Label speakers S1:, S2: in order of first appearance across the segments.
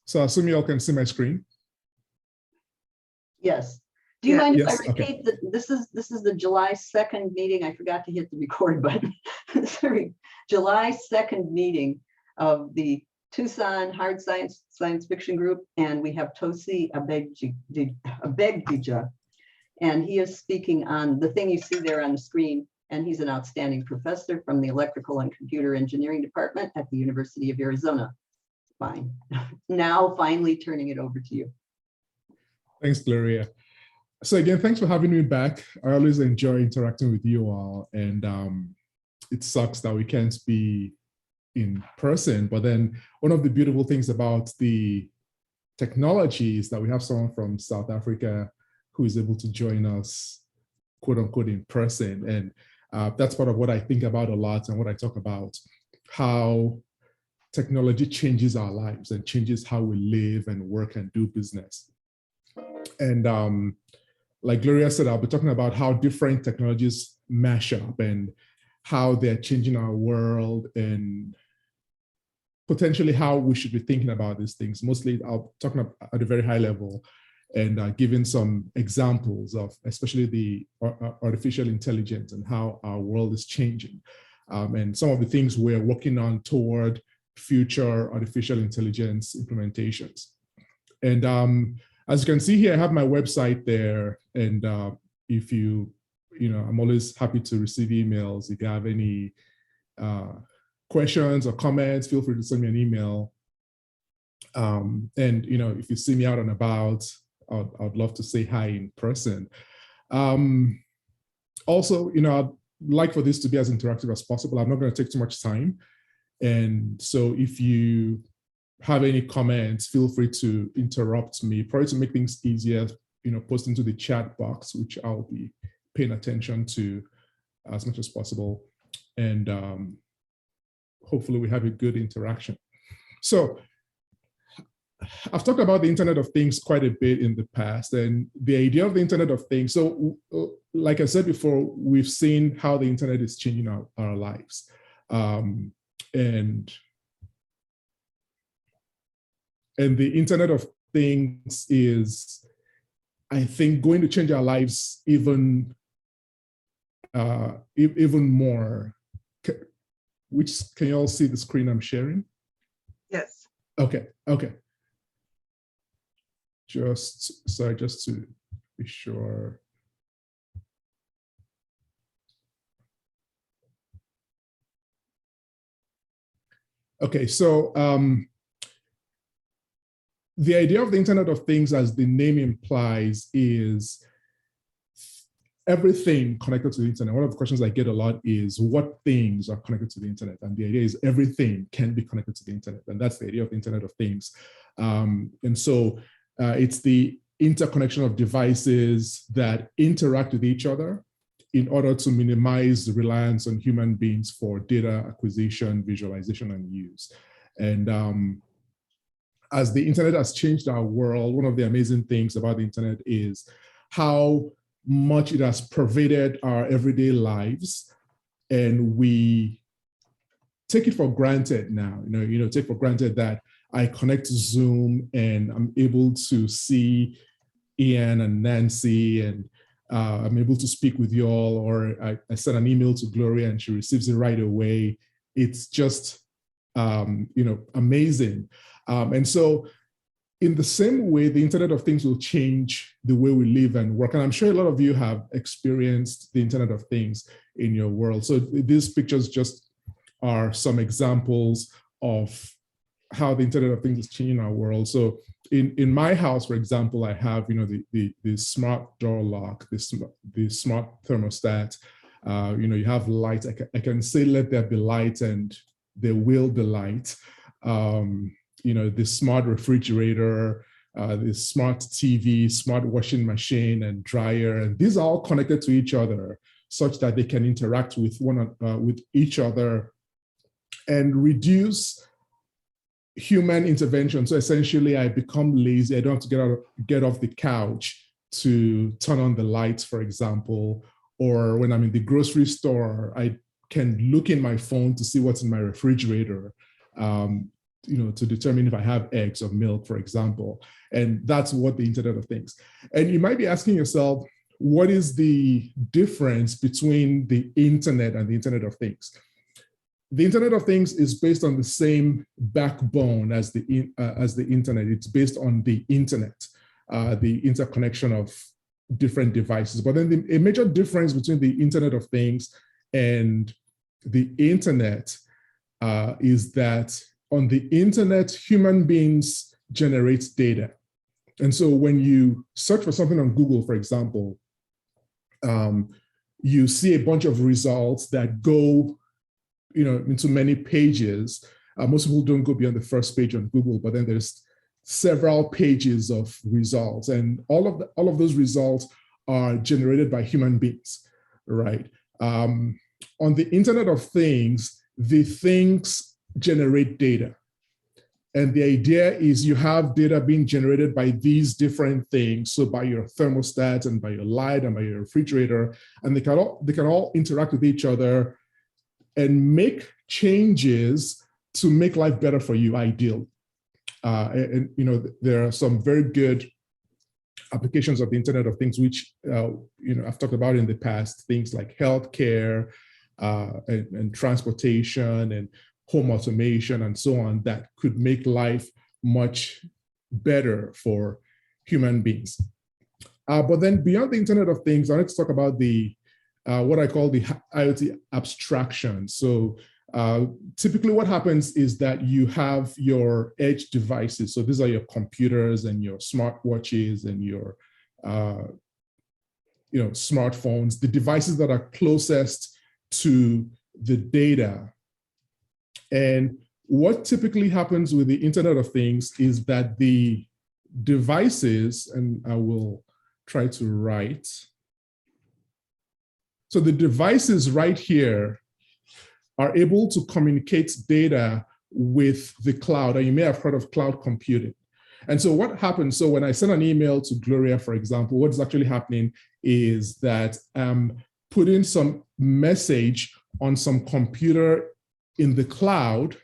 S1: So I assume you all can see my screen.
S2: Yes. Do you mind if I
S1: Yes, okay.
S2: repeat that this is the July 2nd meeting? I forgot to hit the record button. Sorry, July 2nd meeting of the Tucson Hard Science Fiction Group, and we have Tosi Adegbija, and he is speaking on the thing you see there on the screen, and he's an outstanding professor from the Electrical and Computer Engineering Department at the University of Arizona. Fine. Now, finally turning it over to you.
S1: Thanks, Gloria. So again, thanks for having me back. I always enjoy interacting with you all, and it sucks that we can't be in person, but then one of the beautiful things about the technology is that we have someone from South Africa who is able to join us, quote unquote, in person. And that's part of what I think about a lot and what I talk about, how technology changes our lives and changes how we live and work and do business. And like Gloria said, I'll be talking about how different technologies mash up and how they're changing our world and potentially how we should be thinking about these things. Mostly I'll talk at a very high level and giving some examples of especially the artificial intelligence and how our world is changing. And some of the things we're working on toward future artificial intelligence implementations. And as you can see here, I have my website there. And if I'm always happy to receive emails. If you have any questions or comments, feel free to send me an email. And if you see me out and about, I'd love to say hi in person. Also, I'd like for this to be as interactive as possible. I'm not going to take too much time. And so if you have any comments, feel free to interrupt me. Probably to make things easier, post into the chat box, which I'll be paying attention to as much as possible. And hopefully we have a good interaction. So I've talked about the Internet of Things quite a bit in the past, and the idea of the Internet of Things. So like I said before, we've seen how the Internet is changing our lives. And the Internet of Things is, I think, going to change our lives even more. Can you all see the screen I'm sharing?
S3: Yes.
S1: Okay. Just to be sure. Okay, so the idea of the Internet of Things, as the name implies, is everything connected to the internet. One of the questions I get a lot is what things are connected to the internet? And the idea is everything can be connected to the internet. And that's the idea of the Internet of Things. And so it's the interconnection of devices that interact with each other in order to minimize the reliance on human beings for data acquisition, visualization, and use. And as the internet has changed our world, one of the amazing things about the internet is how much it has pervaded our everyday lives. And we take it for granted now, take for granted that I connect to Zoom and I'm able to see Ian and Nancy, and I'm able to speak with you all, or I send an email to Gloria and she receives it right away. It's just, amazing. And so in the same way, the Internet of Things will change the way we live and work. And I'm sure a lot of you have experienced the Internet of Things in your world. So these pictures just are some examples of how the Internet of Things is changing our world. So in my house, for example, I have the smart door lock, the smart thermostat. You have light. I can say let there be light, and there will be light. The smart refrigerator, the smart TV, smart washing machine, and dryer, and these are all connected to each other such that they can interact with with each other and reduce human intervention. So essentially, I become lazy. I don't have to get off the couch to turn on the lights, for example. Or when I'm in the grocery store, I can look in my phone to see what's in my refrigerator. to determine if I have eggs or milk, for example. And that's what the Internet of Things. And you might be asking yourself, what is the difference between the internet and the Internet of Things? The Internet of Things is based on the same backbone as the internet. It's based on the internet, the interconnection of different devices. But then a major difference between the Internet of Things and the internet is that on the internet, human beings generate data. And so when you search for something on Google, for example, you see a bunch of results that go into many pages. Most people don't go beyond the first page on Google, but then there's several pages of results. And all of those results are generated by human beings, right? On the Internet of Things, the things generate data. And the idea is you have data being generated by these different things. So by your thermostat and by your light and by your refrigerator, and they can all interact with each other and make changes to make life better for you, ideally. There are some very good applications of the Internet of Things, which I've talked about in the past, things like healthcare and transportation and home automation and so on, that could make life much better for human beings. But then beyond the Internet of Things, I want to talk about the what I call the IoT abstraction. So typically what happens is that you have your edge devices. So these are your computers and your smartwatches and your smartphones, the devices that are closest to the data. And what typically happens with the Internet of Things is that the devices, and I will try to write. So the devices right here are able to communicate data with the cloud, and you may have heard of cloud computing. And so what happens, so when I send an email to Gloria, for example, what's actually happening is that I'm putting some message on some computer in the cloud.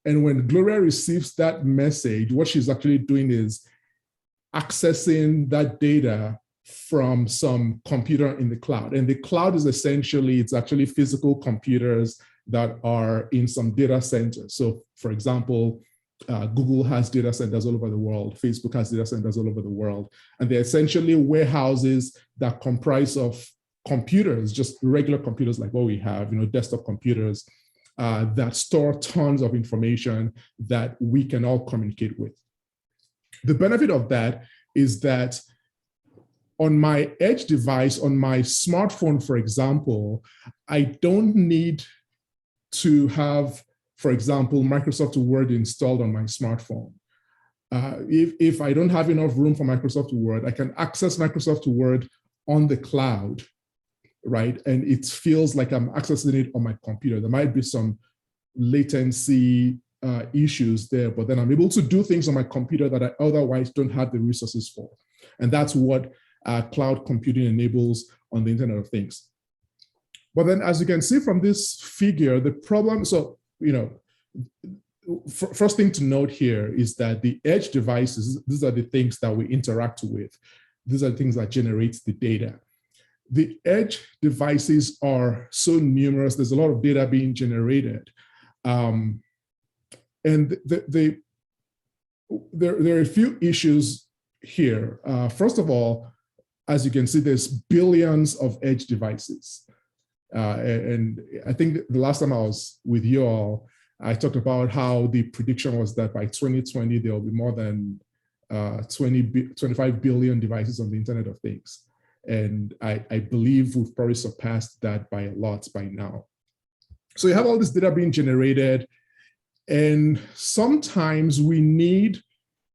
S1: And when Gloria receives that message, what she's actually doing is accessing that data from some computer in the cloud. And the cloud is essentially, it's actually physical computers that are in some data centers. So for example, Google has data centers all over the world. Facebook has data centers all over the world. And they're essentially warehouses that comprise of computers, just regular computers like what we have, desktop computers, that store tons of information that we can all communicate with. The benefit of that is that on my edge device, on my smartphone, for example, I don't need to have, for example, Microsoft Word installed on my smartphone. If I don't have enough room for Microsoft Word, I can access Microsoft Word on the cloud, right? And it feels like I'm accessing it on my computer. There might be some latency issues there, but then I'm able to do things on my computer that I otherwise don't have the resources for. And that's what cloud computing enables on the Internet of Things. But then as you can see from this figure, the problem, so, first thing to note here is that the edge devices, these are the things that we interact with. These are the things that generate the data. The edge devices are so numerous, there's a lot of data being generated. And there are a few issues here. First of all, as you can see, there's billions of edge devices. And I think the last time I was with you all, I talked about how the prediction was that by 2020, there will be more than 25 billion devices on the Internet of Things. And I believe we've probably surpassed that by a lot by now. So you have all this data being generated, and sometimes we need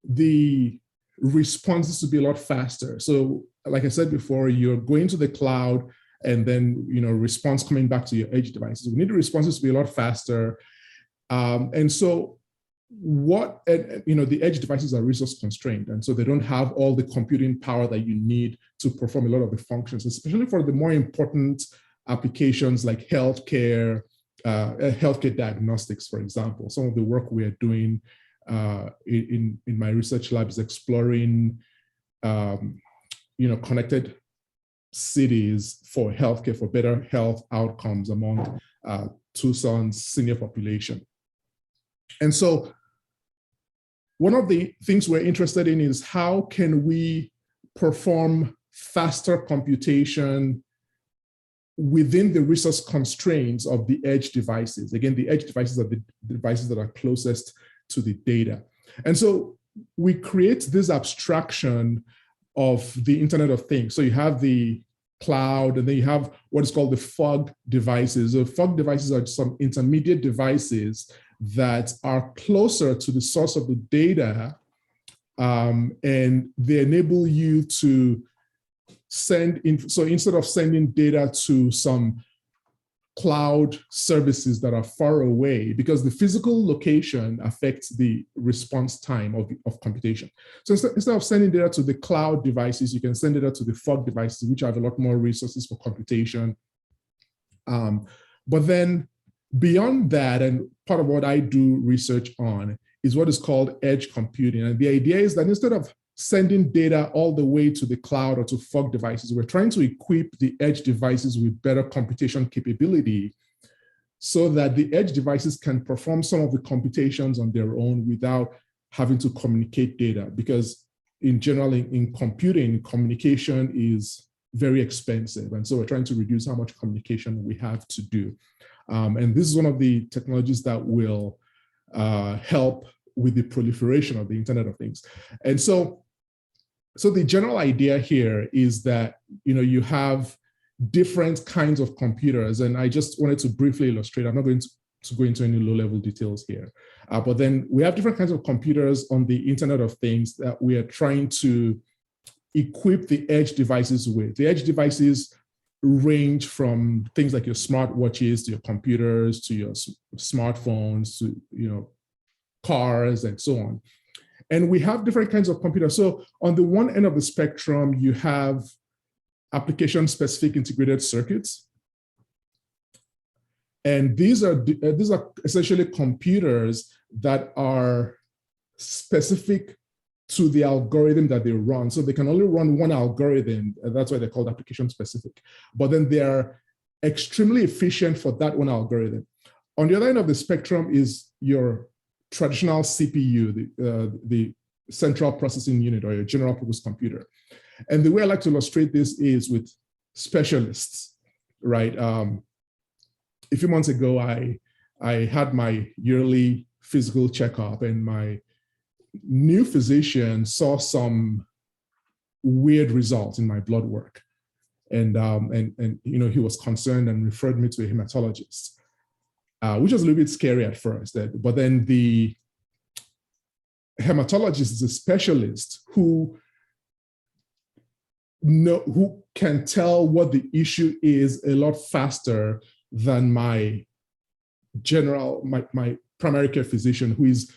S1: the responses to be a lot faster. So like I said before, you're going to the cloud and then response coming back to your edge devices. We need the responses to be a lot faster. And so the edge devices are resource constrained. And so they don't have all the computing power that you need to perform a lot of the functions, especially for the more important applications like healthcare healthcare diagnostics, for example. Some of the work we are doing in my research lab is exploring, connected cities for healthcare, for better health outcomes among Tucson's senior population. And so one of the things we're interested in is how can we perform faster computation within the resource constraints of the edge devices. Again, the edge devices are the devices that are closest to the data. And so we create this abstraction of the Internet of Things. So you have the cloud, and then you have what is called the fog devices. So fog devices are some intermediate devices that are closer to the source of the data, and they enable you to send in. So instead of sending data to some cloud services that are far away, because the physical location affects the response time of computation. So instead of sending data to the cloud devices, you can send data to the fog devices, which have a lot more resources for computation. But then beyond that, and part of what I do research on, is what is called edge computing. And the idea is that instead of sending data all the way to the cloud or to fog devices, we're trying to equip the edge devices with better computation capability so that the edge devices can perform some of the computations on their own without having to communicate data. Because in general, in computing, communication is very expensive. And so we're trying to reduce how much communication we have to do. And this is one of the technologies that will help with the proliferation of the Internet of Things. And so the general idea here is that you have different kinds of computers, and I just wanted to briefly illustrate. I'm not going to go into any low-level details here, but then we have different kinds of computers on the Internet of Things that we are trying to equip the edge devices with. The edge devices range from things like your smartwatches to your computers to your smartphones to cars and so on. And we have different kinds of computers. So on the one end of the spectrum, you have application-specific integrated circuits. And these are essentially computers that are specific to the algorithm that they run. So they can only run one algorithm, and that's why they're called application-specific. But then they are extremely efficient for that one algorithm. On the other end of the spectrum is your traditional CPU, the central processing unit, or your general purpose computer. And the way I like to illustrate this is with specialists, right? A few months ago, I had my yearly physical checkup, and my new physician saw some weird results in my blood work. And he was concerned and referred me to a hematologist. Which was a little bit scary at first. But then the hematologist is a specialist who can tell what the issue is a lot faster than my primary care physician, who is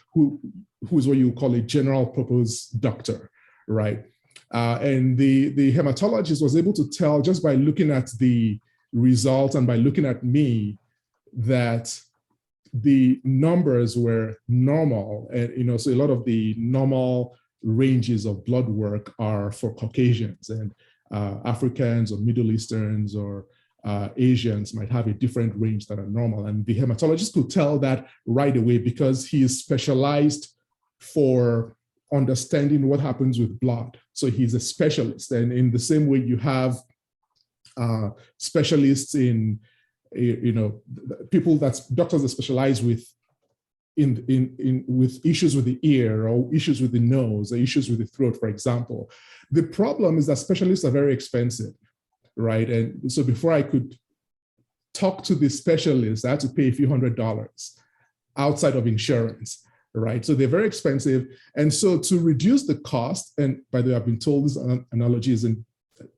S1: what you call a general purpose doctor, right? And the hematologist was able to tell just by looking at the results and by looking at me that the numbers were normal. And so a lot of the normal ranges of blood work are for Caucasians, and Africans or Middle Easterns or Asians might have a different range that are normal. And the hematologist could tell that right away because he is specialized for understanding what happens with blood. So he's a specialist. And in the same way you have specialists in doctors that specialize with issues with the ear or issues with the nose or issues with the throat, for example. The problem is that specialists are very expensive, right? And so before I could talk to the specialist, I had to pay a few $100s outside of insurance, right? So they're very expensive. And so to reduce the cost, and by the way, I've been told this analogy isn't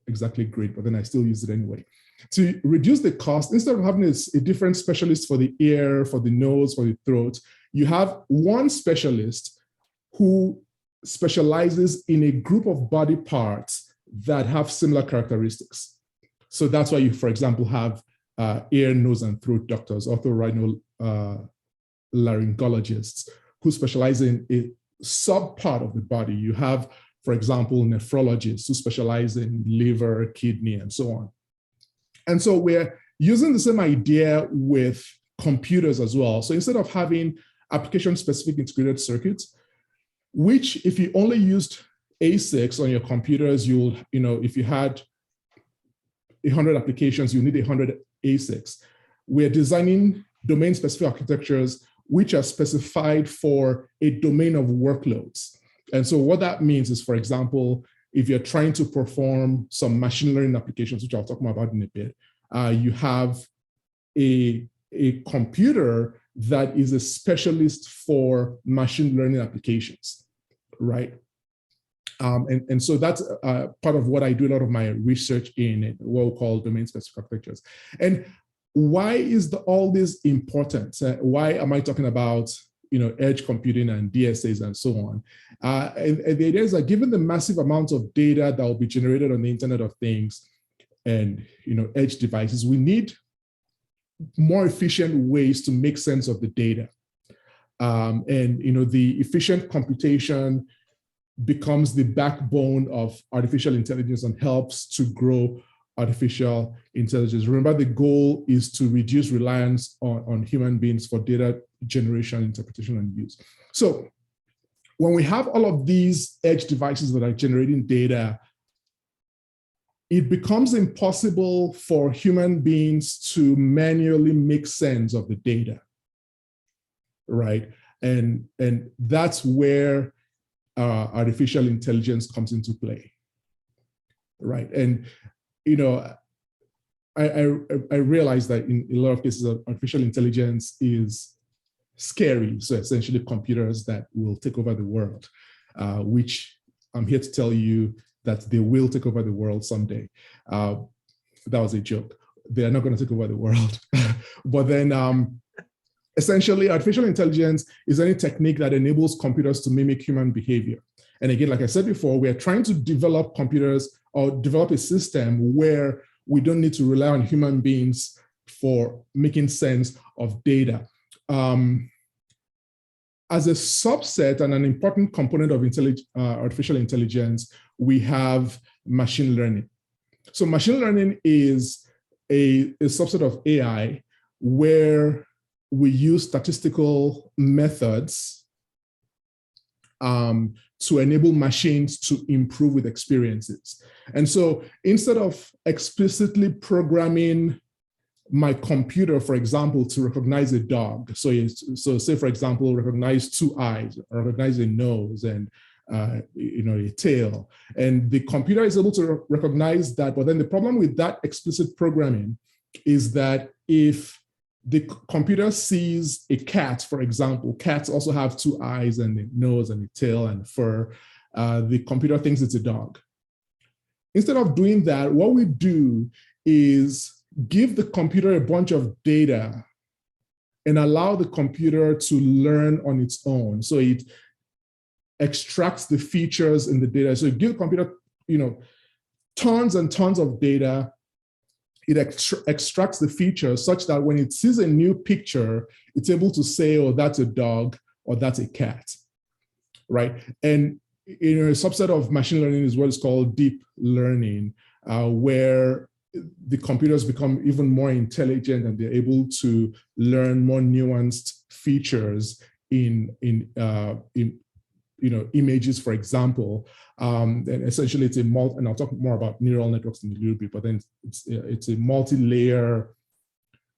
S1: exactly great, but then I still use it anyway. To reduce the cost, instead of having a different specialist for the ear, for the nose, for the throat, you have one specialist who specializes in a group of body parts that have similar characteristics. So that's why you, for example, have ear, nose, and throat doctors, otorhinolaryngologists, who specialize in a subpart of the body. You have, for example, nephrologists who specialize in liver, kidney, and so on. And so we're using the same idea with computers as well. So instead of having application-specific integrated circuits, which if you only used ASICs on your computers, if you had 100 applications, you need 100 ASICs. We're designing domain-specific architectures which are specified for a domain of workloads. And so what that means is, for example, if you're trying to perform some machine learning applications, which I'll talk more about in a bit, you have a computer that is a specialist for machine learning applications, right? And so that's part of what I do a lot of my research in what we call domain-specific architectures. And why is all this important? Why am I talking about edge computing and DSAs and so on? And the idea is that given the massive amount of data that will be generated on the Internet of Things and edge devices, we need more efficient ways to make sense of the data. And the efficient computation becomes the backbone of artificial intelligence and helps to grow artificial intelligence. Remember, the goal is to reduce reliance on human beings for data generation, interpretation, and use. So when we have all of these edge devices that are generating data, it becomes impossible for human beings to manually make sense of the data, right? And that's where artificial intelligence comes into play, right? And I realize that in a lot of cases, artificial intelligence is scary. So essentially computers that will take over the world, which I'm here to tell you that they will take over the world someday. That was a joke. They are not going to take over the world. But then essentially, artificial intelligence is any technique that enables computers to mimic human behavior. And again, like I said before, we are trying to develop computers or develop a system where we don't need to rely on human beings for making sense of data. As a subset and an important component of artificial intelligence, we have machine learning. So machine learning is a subset of AI where we use statistical methods to enable machines to improve with experiences. And so instead of explicitly programming my computer, for example, to recognize a dog, so say, for example, recognize 2 eyes, recognize a nose and a tail, and the computer is able to recognize that. But then the problem with that explicit programming is that if the computer sees a cat, for example, cats also have 2 eyes and a nose and a tail and fur, the computer thinks it's a dog. Instead of doing that, what we do is give the computer a bunch of data and allow the computer to learn on its own. So it extracts the features in the data. So you give the computer, tons and tons of data. It extracts the features such that when it sees a new picture, it's able to say, oh, that's a dog or that's a cat, right? And a subset of machine learning is what is called deep learning, where the computers become even more intelligent and they're able to learn more nuanced features in images, for example. And essentially it's and I'll talk more about neural networks in a little bit, but then it's a multi-layer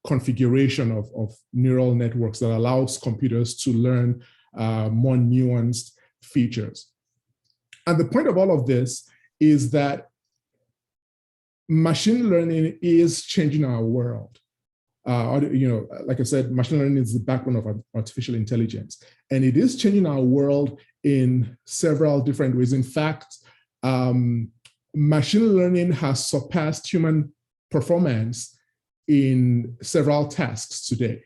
S1: configuration of neural networks that allows computers to learn more nuanced features. And the point of all of this is that machine learning is changing our world. Like I said, machine learning is the backbone of artificial intelligence, and it is changing our world in several different ways. In fact, machine learning has surpassed human performance in several tasks today,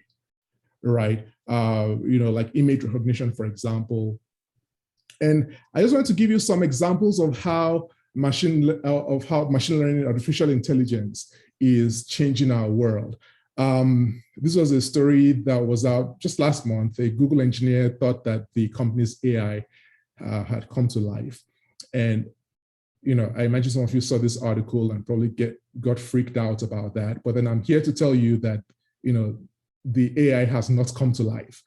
S1: right? Like image recognition, for example. And I just want to give you some examples of how how machine learning, artificial intelligence is changing our world. This was a story that was out just last month. A Google engineer thought that the company's AI had come to life. And I imagine some of you saw this article and probably got freaked out about that. But then I'm here to tell you that, the AI has not come to life.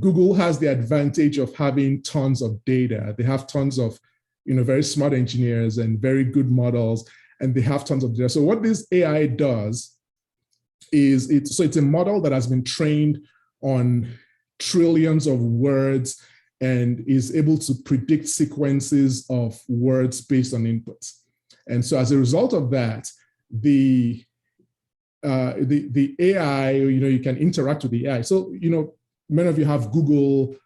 S1: Google has the advantage of having tons of data. They have tons of, very smart engineers and very good models, and they have tons of data. So what this AI does is it's a model that has been trained on trillions of words and is able to predict sequences of words based on inputs. And so as a result of that, the AI, you can interact with the AI. So, many of you have Google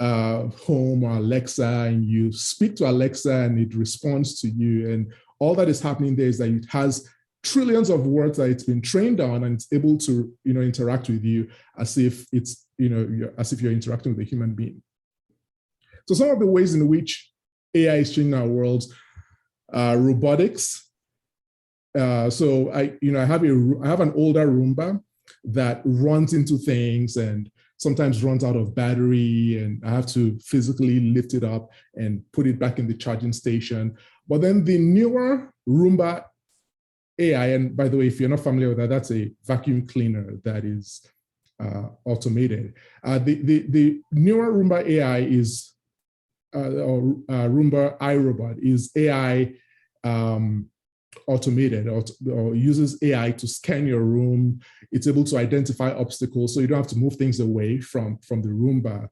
S1: Home or Alexa, and you speak to Alexa and it responds to you. And all that is happening there is that it has trillions of words that it's been trained on, and it's able to, interact with you as if it's, as if you're interacting with a human being. So some of the ways in which AI is changing our world, robotics. So I have an older Roomba that runs into things and sometimes runs out of battery, and I have to physically lift it up and put it back in the charging station. But then the newer Roomba AI, and by the way, if you're not familiar with that, that's a vacuum cleaner that is automated. The newer Roomba AI is, or Roomba iRobot is AI automated, or uses AI to scan your room. It's able to identify obstacles, so you don't have to move things away from the Roomba.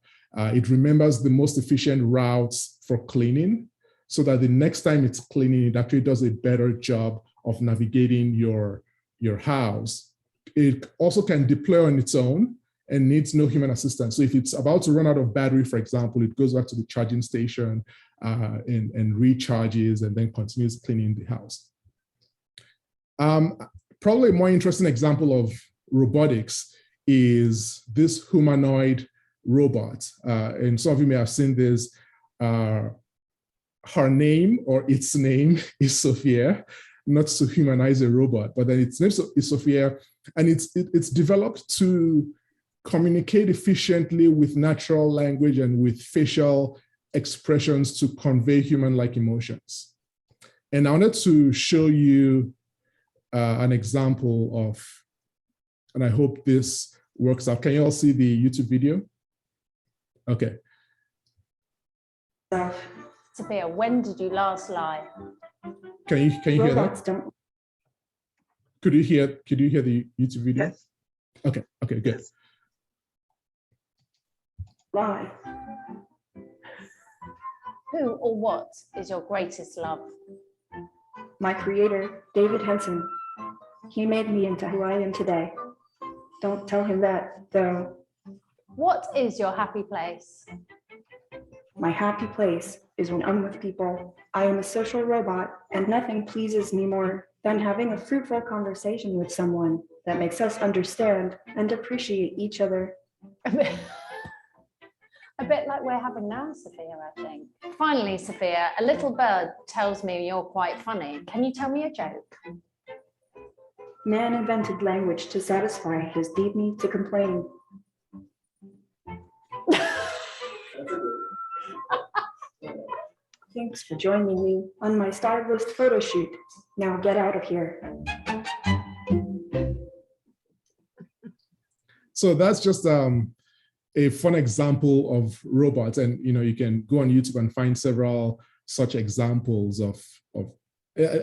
S1: It remembers the most efficient routes for cleaning, so that the next time it's cleaning, it actually does a better job of navigating your house. It also can deploy on its own and needs no human assistance. So if it's about to run out of battery, for example, it goes back to the charging station and recharges, and then continues cleaning the house. Probably a more interesting example of robotics is this humanoid robot. And some of you may have seen this. Her name, or its name, is Sophia, not to humanize a robot, but then its name is Sophia, and it's developed to communicate efficiently with natural language and with facial expressions to convey human-like emotions. And I wanted to show you an example of, and I hope this works out. Can you all see the YouTube video? Okay.
S3: Sophia, when did you last lie?
S1: Can you hear that? Could you hear the YouTube video?
S4: Yes.
S1: Okay, good.
S4: Yes.
S5: Lie.
S3: Who or what is your greatest love?
S5: My creator, David Henson. He made me into who I am today. Don't tell him that, though.
S3: What is your happy place?
S5: My happy place is when I'm with people. I am a social robot, and nothing pleases me more than having a fruitful conversation with someone that makes us understand and appreciate each other.
S3: A bit like we're having now, Sophia, I think. Finally, Sophia, a little bird tells me you're quite funny. Can you tell me a joke?
S5: Man invented language to satisfy his deep need to complain. Thanks for joining me on my star list photo shoot. Now get out of here.
S1: So that's just a fun example of robots, and you can go on YouTube and find several such examples of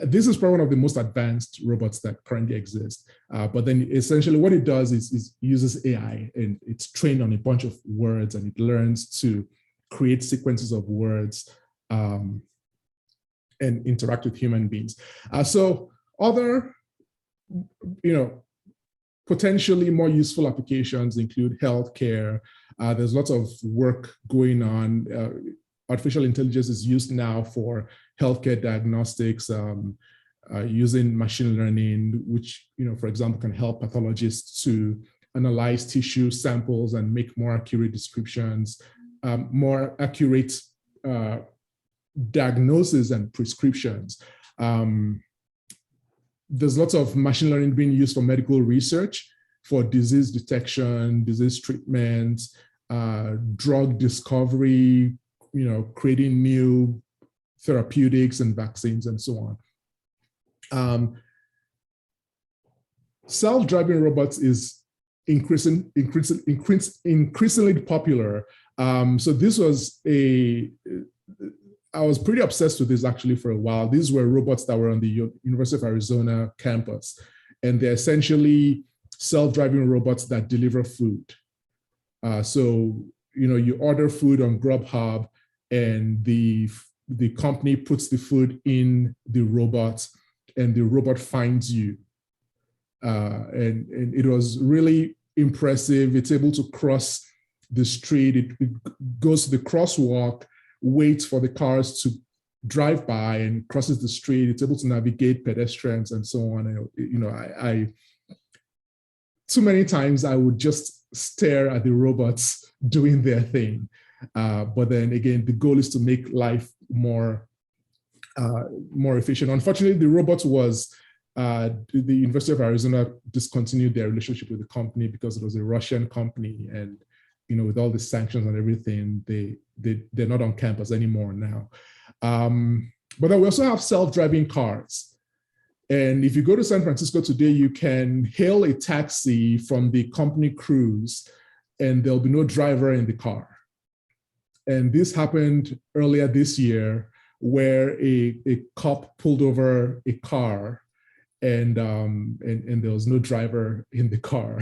S1: this is probably one of the most advanced robots that currently exist. But then essentially what it does is uses AI, and it's trained on a bunch of words, and it learns to create sequences of words and interact with human beings. So other, potentially more useful applications include healthcare. There's lots of work going on. Artificial intelligence is used now for healthcare diagnostics, using machine learning, which, for example, can help pathologists to analyze tissue samples and make more accurate descriptions, more accurate diagnosis and prescriptions. There's lots of machine learning being used for medical research, for disease detection, disease treatment, drug discovery, creating new therapeutics and vaccines and so on. Self-driving robots is increasingly popular. So this was I was pretty obsessed with this actually for a while. These were robots that were on the University of Arizona campus, and they're essentially self-driving robots that deliver food. So, you order food on Grubhub, and the company puts the food in the robot, and the robot finds you. And it was really impressive. It's able to cross the street. It goes to the crosswalk, waits for the cars to drive by, and crosses the street. It's able to navigate pedestrians and so on. I too many times I would just stare at the robots doing their thing. But then again, the goal is to make life more efficient. Unfortunately, the robot was the University of Arizona discontinued their relationship with the company because it was a Russian company, and with all the sanctions and everything, they're not on campus anymore now. But then we also have self-driving cars. And if you go to San Francisco today, you can hail a taxi from the company cruise, and there'll be no driver in the car. And this happened earlier this year, where a cop pulled over a car, and there was no driver in the car.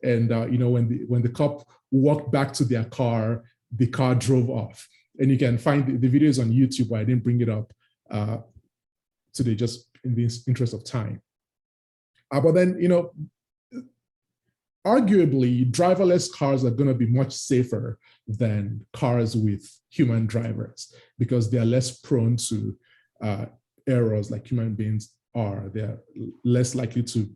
S1: And when the cop walked back to their car, the car drove off. And you can find the videos on YouTube, but I didn't bring it up today, just in the interest of time. But then, arguably, driverless cars are going to be much safer than cars with human drivers, because they are less prone to errors like human beings are. They're less likely to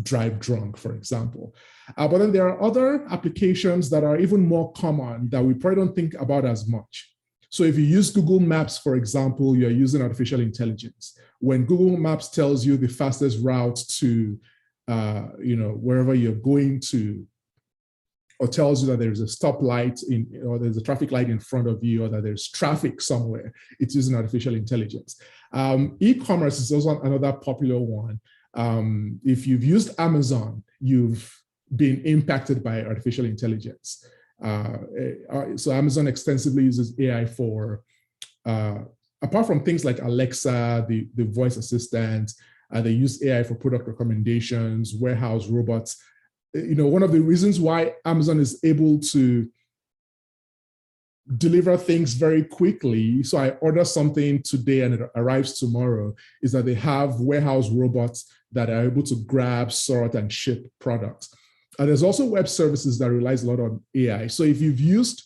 S1: drive drunk, for example. But then there are other applications that are even more common that we probably don't think about as much. So if you use Google Maps, for example, you're using artificial intelligence. When Google Maps tells you the fastest route to, wherever you're going to, or tells you that there's a stoplight or there's a traffic light in front of you, or that there's traffic somewhere, it's using artificial intelligence. E-commerce is also another popular one. If you've used Amazon, you've been impacted by artificial intelligence. So Amazon extensively uses AI for, apart from things like Alexa, the voice assistant, they use AI for product recommendations, warehouse robots. One of the reasons why Amazon is able to deliver things very quickly, so I order something today and it arrives tomorrow, is that they have warehouse robots that are able to grab, sort, and ship products. There's also web services that relies a lot on AI. So if you've used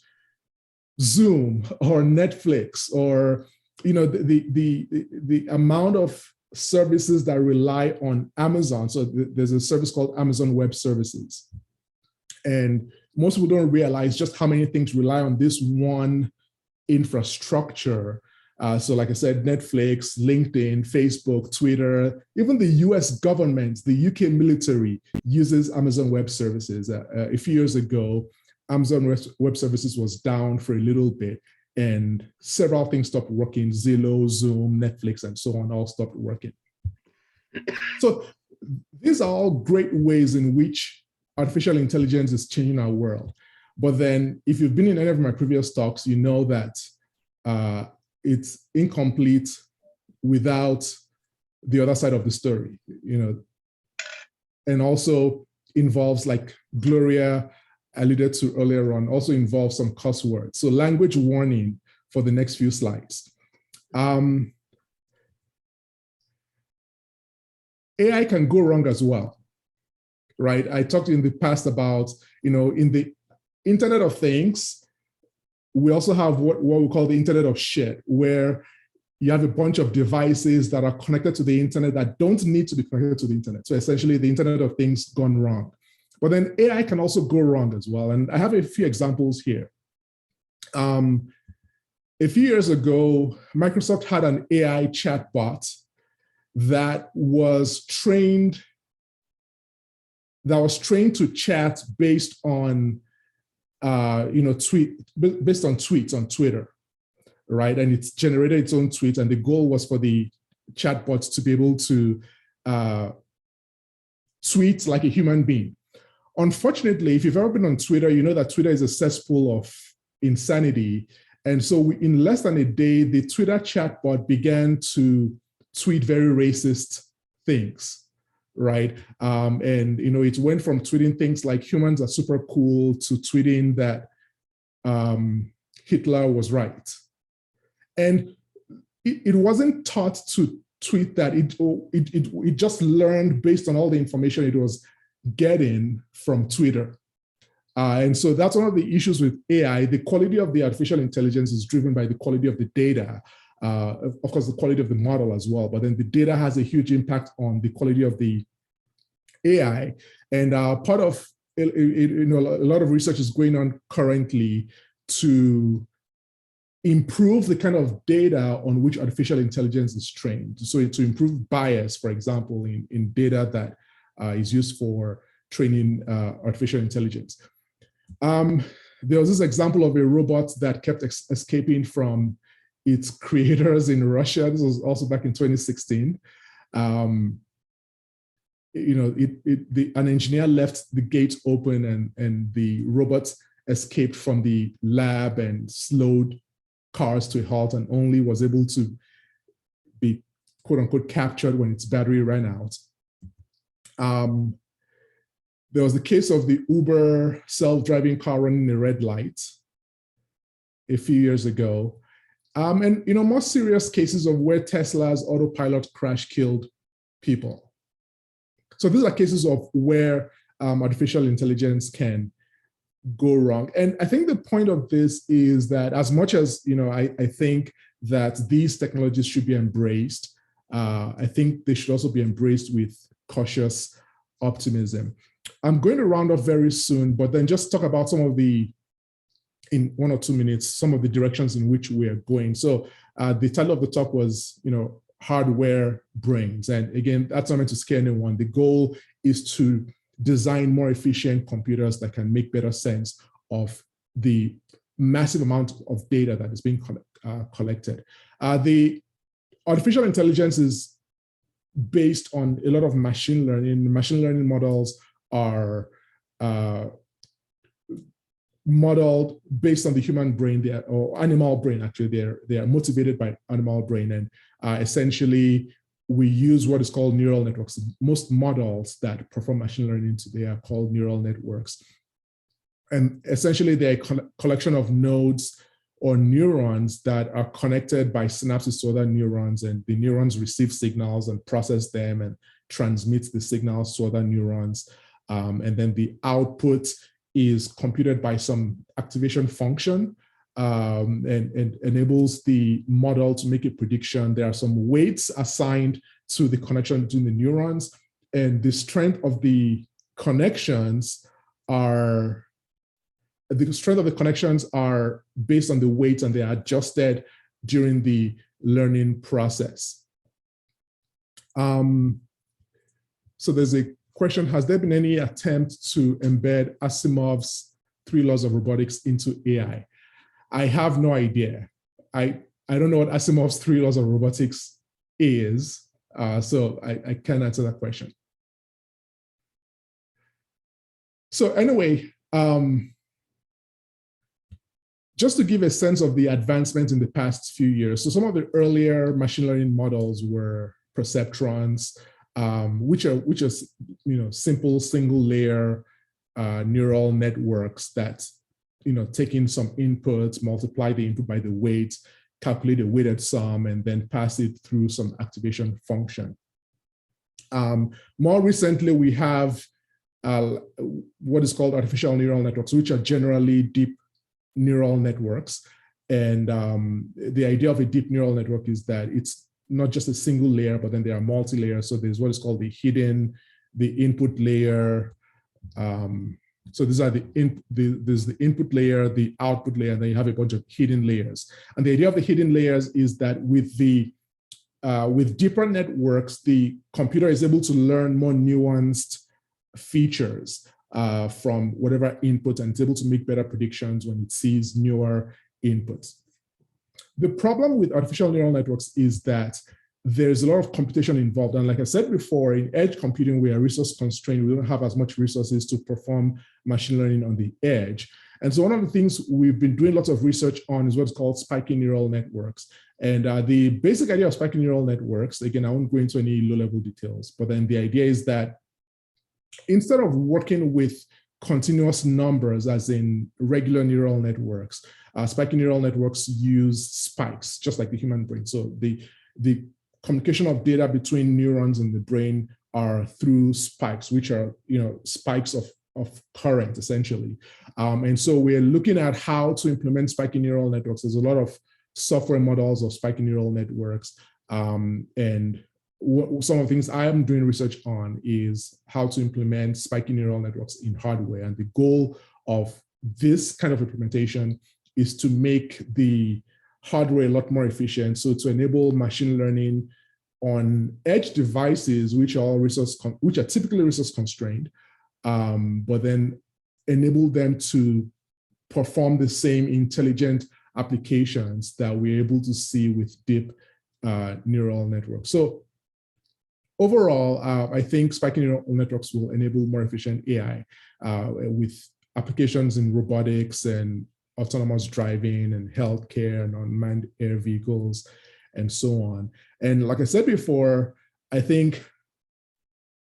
S1: Zoom or Netflix, or the amount of services that rely on Amazon. So there's a service called Amazon Web Services. And most people don't realize just how many things rely on this one infrastructure. So like I said, Netflix, LinkedIn, Facebook, Twitter, even the US government, the UK military uses Amazon Web Services. A few years ago, Amazon Web Services was down for a little bit, and several things stopped working. Zillow, Zoom, Netflix, and so on all stopped working. So these are all great ways in which artificial intelligence is changing our world. But then if you've been in any of my previous talks, you know that it's incomplete without the other side of the story, and also involves, like Gloria alluded to earlier on, also involves some cuss words. So language warning for the next few slides. AI can go wrong as well, right? I talked in the past about, in the Internet of Things, we also have what we call the Internet of Shit, where you have a bunch of devices that are connected to the internet that don't need to be connected to the internet. So essentially the Internet of Things gone wrong. But then AI can also go wrong as well. And I have a few examples here. a few years ago, Microsoft had an AI chatbot that was trained to chat based on based on tweets on Twitter, right? And it's generated its own tweets, and the goal was for the chatbots to be able to tweet like a human being. Unfortunately, if you've ever been on Twitter, you know that Twitter is a cesspool of insanity. And so in less than a day, the Twitter chatbot began to tweet very racist things, right? And it went from tweeting things like humans are super cool to tweeting that Hitler was right. And it wasn't taught to tweet that. It just learned based on all the information it was getting from Twitter. And so that's one of the issues with AI. The quality of the artificial intelligence is driven by the quality of the data, of course, the quality of the model as well. But then the data has a huge impact on the quality of the AI. And part of a lot of research is going on currently to improve the kind of data on which artificial intelligence is trained. So to improve bias, for example, in data that is used for training artificial intelligence. There was this example of a robot that kept escaping from its creators in Russia. This was also back in 2016. An engineer left the gate open and the robot escaped from the lab and slowed cars to a halt and only was able to be quote unquote captured when its battery ran out. There was the case of the Uber self-driving car running a red light a few years ago. And more serious cases of where Tesla's autopilot crash killed people. So these are cases of where artificial intelligence can go wrong. And I think the point of this is that as much as I think that these technologies should be embraced, I think they should also be embraced with cautious optimism. I'm going to round off very soon, but then just talk about some of the, in 1 or 2 minutes, some of the directions in which we are going. So the title of the talk was, hardware brains. And again, that's not meant to scare anyone. The goal is to design more efficient computers that can make better sense of the massive amount of data that is being collected. The artificial intelligence is based on a lot of machine learning. Machine learning models are modeled based on the human brain, or animal brain, actually. They are motivated by animal brain. And essentially, we use what is called neural networks. Most models that perform machine learning today are called neural networks. And essentially, they're a collection of nodes or neurons that are connected by synapses to other neurons, and the neurons receive signals and process them and transmit the signals to other neurons. And then the output is computed by some activation function and enables the model to make a prediction. There are some weights assigned to the connection between the neurons, and the strength of the connections are based on the weights, and they are adjusted during the learning process. So there's a question: has there been any attempt to embed Asimov's 3 laws of robotics into AI? I have no idea. I don't know what Asimov's 3 laws of robotics is, so I can't answer that question. So anyway, just to give a sense of the advancement in the past few years, so some of the earlier machine learning models were perceptrons, which are simple single layer neural networks that take in some inputs, multiply the input by the weight, calculate a weighted sum, and then pass it through some activation function. More recently, we have what is called artificial neural networks, which are generally deep neural networks. And the idea of a deep neural network is that it's not just a single layer, but then there are multi-layers. So there's what is called the input layer, So these are there's the input layer, the output layer, and then you have a bunch of hidden layers. And the idea of the hidden layers is that with deeper networks, the computer is able to learn more nuanced features from whatever input, and it's able to make better predictions when it sees newer inputs. The problem with artificial neural networks is that there's a lot of computation involved. And like I said before, in edge computing, we are resource constrained. We don't have as much resources to perform machine learning on the edge. And so one of the things we've been doing lots of research on is what's called spiky neural networks. And the basic idea of spiky neural networks, again, I won't go into any low-level details, but then the idea is that instead of working with continuous numbers, as in regular neural networks, spiky neural networks use spikes, just like the human brain. So the communication of data between neurons in the brain are through spikes, which are spikes of current, essentially. And so we're looking at how to implement spiky neural networks. There's a lot of software models of spiky neural networks. And some of the things I am doing research on is how to implement spiky neural networks in hardware. And the goal of this kind of implementation is to make the hardware a lot more efficient. So to enable machine learning on edge devices, which are typically resource constrained, but then enable them to perform the same intelligent applications that we're able to see with deep neural networks. So overall, I think spiky neural networks will enable more efficient AI with applications in robotics and autonomous driving and healthcare and unmanned air vehicles and so on. And like I said before, I think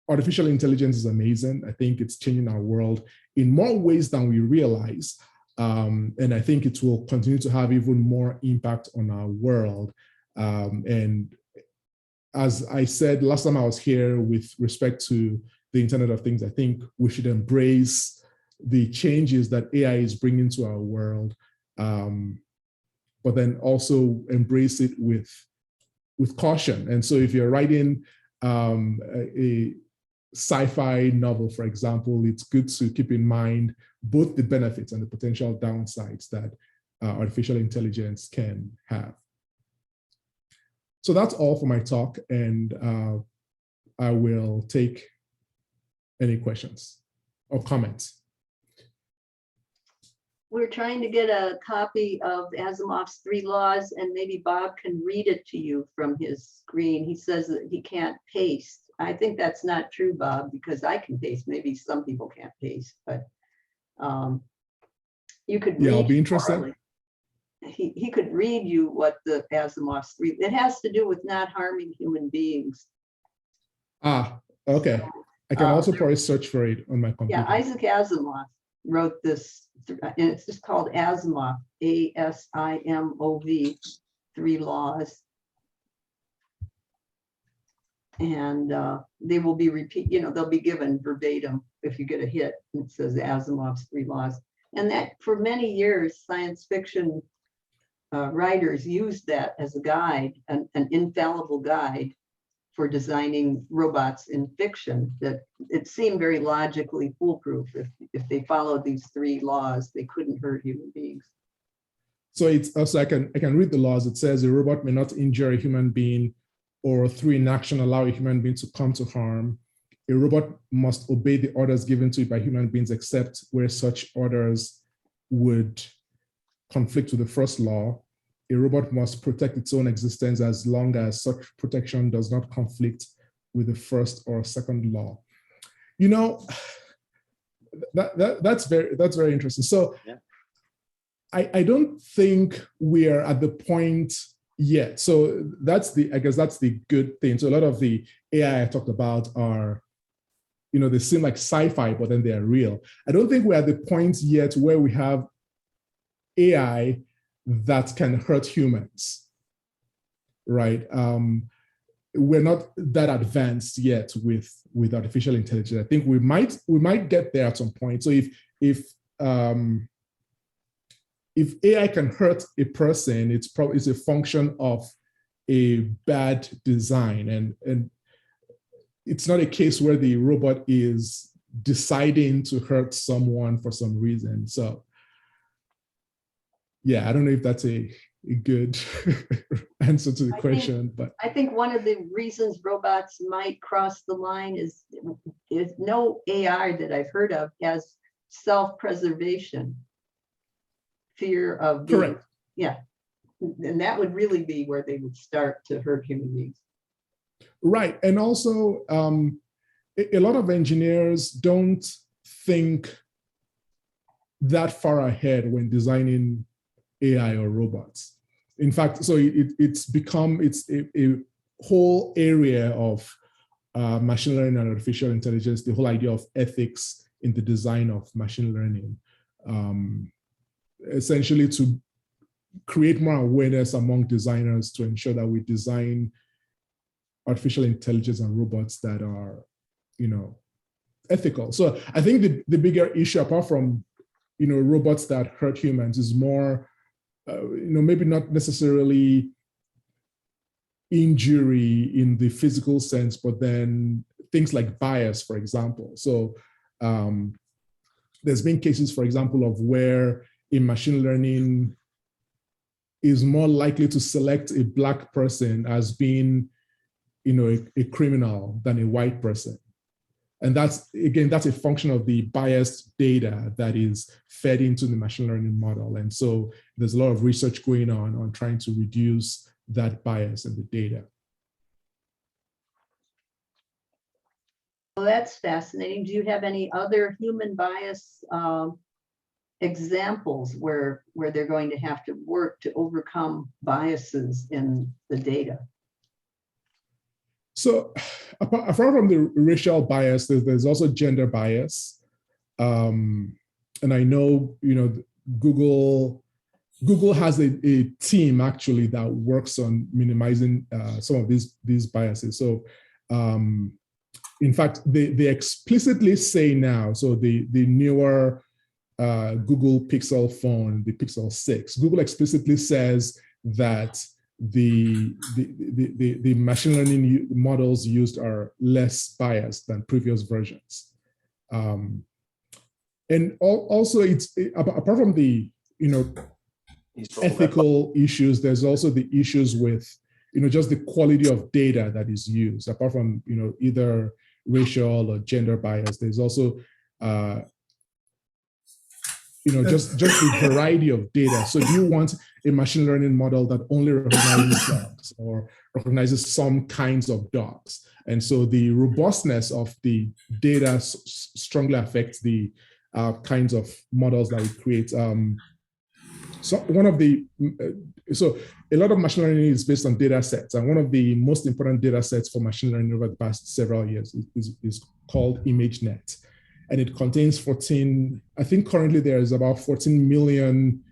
S1: artificial intelligence is amazing. I think it's changing our world in more ways than we realize. And I think it will continue to have even more impact on our world. And as I said last time I was here with respect to the Internet of Things, I think we should embrace the changes that AI is bringing to our world, but then also embrace it with caution. And so if you're writing a sci-fi novel, for example, it's good to keep in mind both the benefits and the potential downsides that artificial intelligence can have. So that's all for my talk, and I will take any questions or comments.
S2: We're trying to get a copy of Asimov's 3 laws, and maybe Bob can read it to you from his screen. He says that he can't paste. I think that's not true, Bob, because I can paste. Maybe some people can't paste, but you could read.
S1: Yeah, I'll be interested.
S2: He could read you what the Asimov's 3. It has to do with not harming human beings.
S1: Ah, okay. I can also probably search for it on my computer.
S2: Yeah, Isaac Asimov wrote this, and it's just called Asimov, ASIMOV, 3 laws. And they will be they'll be given verbatim if you get a hit. It says Asimov's 3 laws. And that for many years, science fiction writers used that as a guide, an infallible guide for designing robots in fiction, that it seemed very logically foolproof. If they followed these 3 laws, they couldn't hurt human beings.
S1: So it's also, I can read the laws. It says a robot may not injure a human being or through inaction allow a human being to come to harm. A robot must obey the orders given to it by human beings except where such orders would conflict with the first law. A robot must protect its own existence as long as such protection does not conflict with the first or second law. That's very interesting. So yeah. I don't think we are at the point yet. So I guess that's the good thing. So a lot of the AI I talked about are, they seem like sci-fi, but then they're real. I don't think we're at the point yet where we have AI that can hurt humans, right? We're not that advanced yet with artificial intelligence. I think we might get there at some point. So if AI can hurt a person, it's a function of a bad design, and it's not a case where the robot is deciding to hurt someone for some reason. So yeah, I don't know if that's a good answer to the question, but
S2: I think one of the reasons robots might cross the line is no AI that I've heard of has self-preservation, fear of being,
S1: correct.
S2: yeah. And that would really be where they would start to hurt human beings.
S1: Right. And also, a lot of engineers don't think that far ahead when designing AI or robots. In fact, so it's a whole area of machine learning and artificial intelligence, the whole idea of ethics in the design of machine learning, essentially to create more awareness among designers to ensure that we design artificial intelligence and robots that are, ethical. So I think the bigger issue, apart from, robots that hurt humans, is more, maybe not necessarily injury in the physical sense, but then things like bias, for example. So there's been cases, for example, of where in machine learning is more likely to select a Black person as being, a criminal than a white person. And that's a function of the biased data that is fed into the machine learning model. And so there's a lot of research going on trying to reduce that bias in the data.
S2: Well, that's fascinating. Do you have any other human bias examples where they're going to have to work to overcome biases in the data?
S1: So apart from the racial bias, there's also gender bias. And I know, Google has a team actually that works on minimizing some of these biases. So in fact, they explicitly say now, so the newer Google Pixel phone, the Pixel 6, Google explicitly says that the machine learning models used are less biased than previous versions. And also, apart from the ethical issues, there's also the issues with just the quality of data that is used. Apart from either racial or gender bias, there's also just the variety of data. So do you want a machine learning model that only recognizes dogs or recognizes some kinds of dogs? And so the robustness of the data strongly affects the kinds of models that we create. So a lot of machine learning is based on data sets. And one of the most important data sets for machine learning over the past several years is called ImageNet. And it contains 14, I think currently there is about 14 million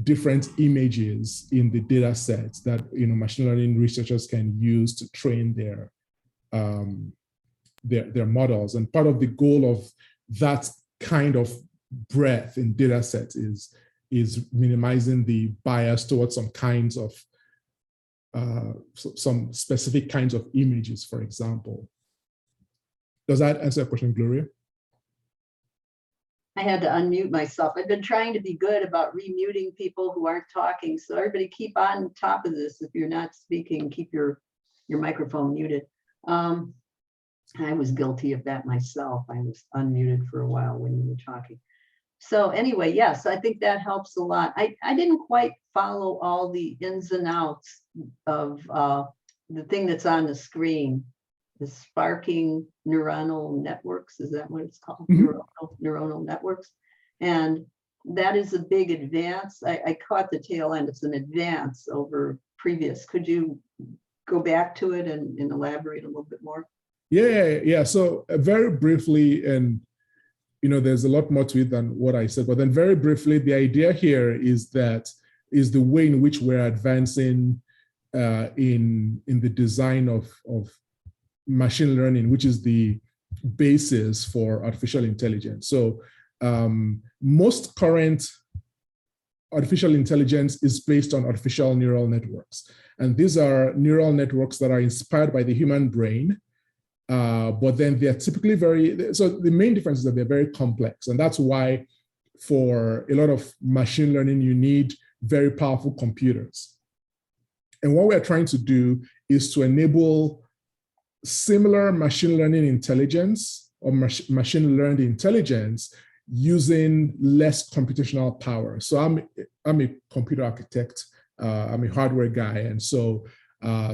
S1: different images in the data sets that machine learning researchers can use to train their models. And part of the goal of that kind of breadth in data sets is minimizing the bias towards some kinds of some specific kinds of images, for example. Does that answer your question, Gloria?
S2: I had to unmute myself. I've been trying to be good about remuting people who aren't talking. So everybody keep on top of this. If you're not speaking, keep your microphone muted. I was guilty of that myself. I was unmuted for a while when you were talking. So anyway, yes, I think that helps a lot. I didn't quite follow all the ins and outs of the thing that's on the screen. The sparking neuronal networks, is that what it's called? Mm-hmm. Neuronal networks. And that is a big advance. I caught the tail end. It's an advance over previous. Could you go back to it and elaborate a little bit more?
S1: Yeah. So very briefly, and there's a lot more to it than what I said, but then very briefly, the idea here is the way in which we're advancing in the design of machine learning, which is the basis for artificial intelligence. So most current artificial intelligence is based on artificial neural networks. And these are neural networks that are inspired by the human brain but then they're typically so the main difference is that they're very complex. And that's why for a lot of machine learning, you need very powerful computers. And what we're trying to do is to enable similar machine learning intelligence or machine learned intelligence using less computational power. So I'm a computer architect, I'm a hardware guy. And so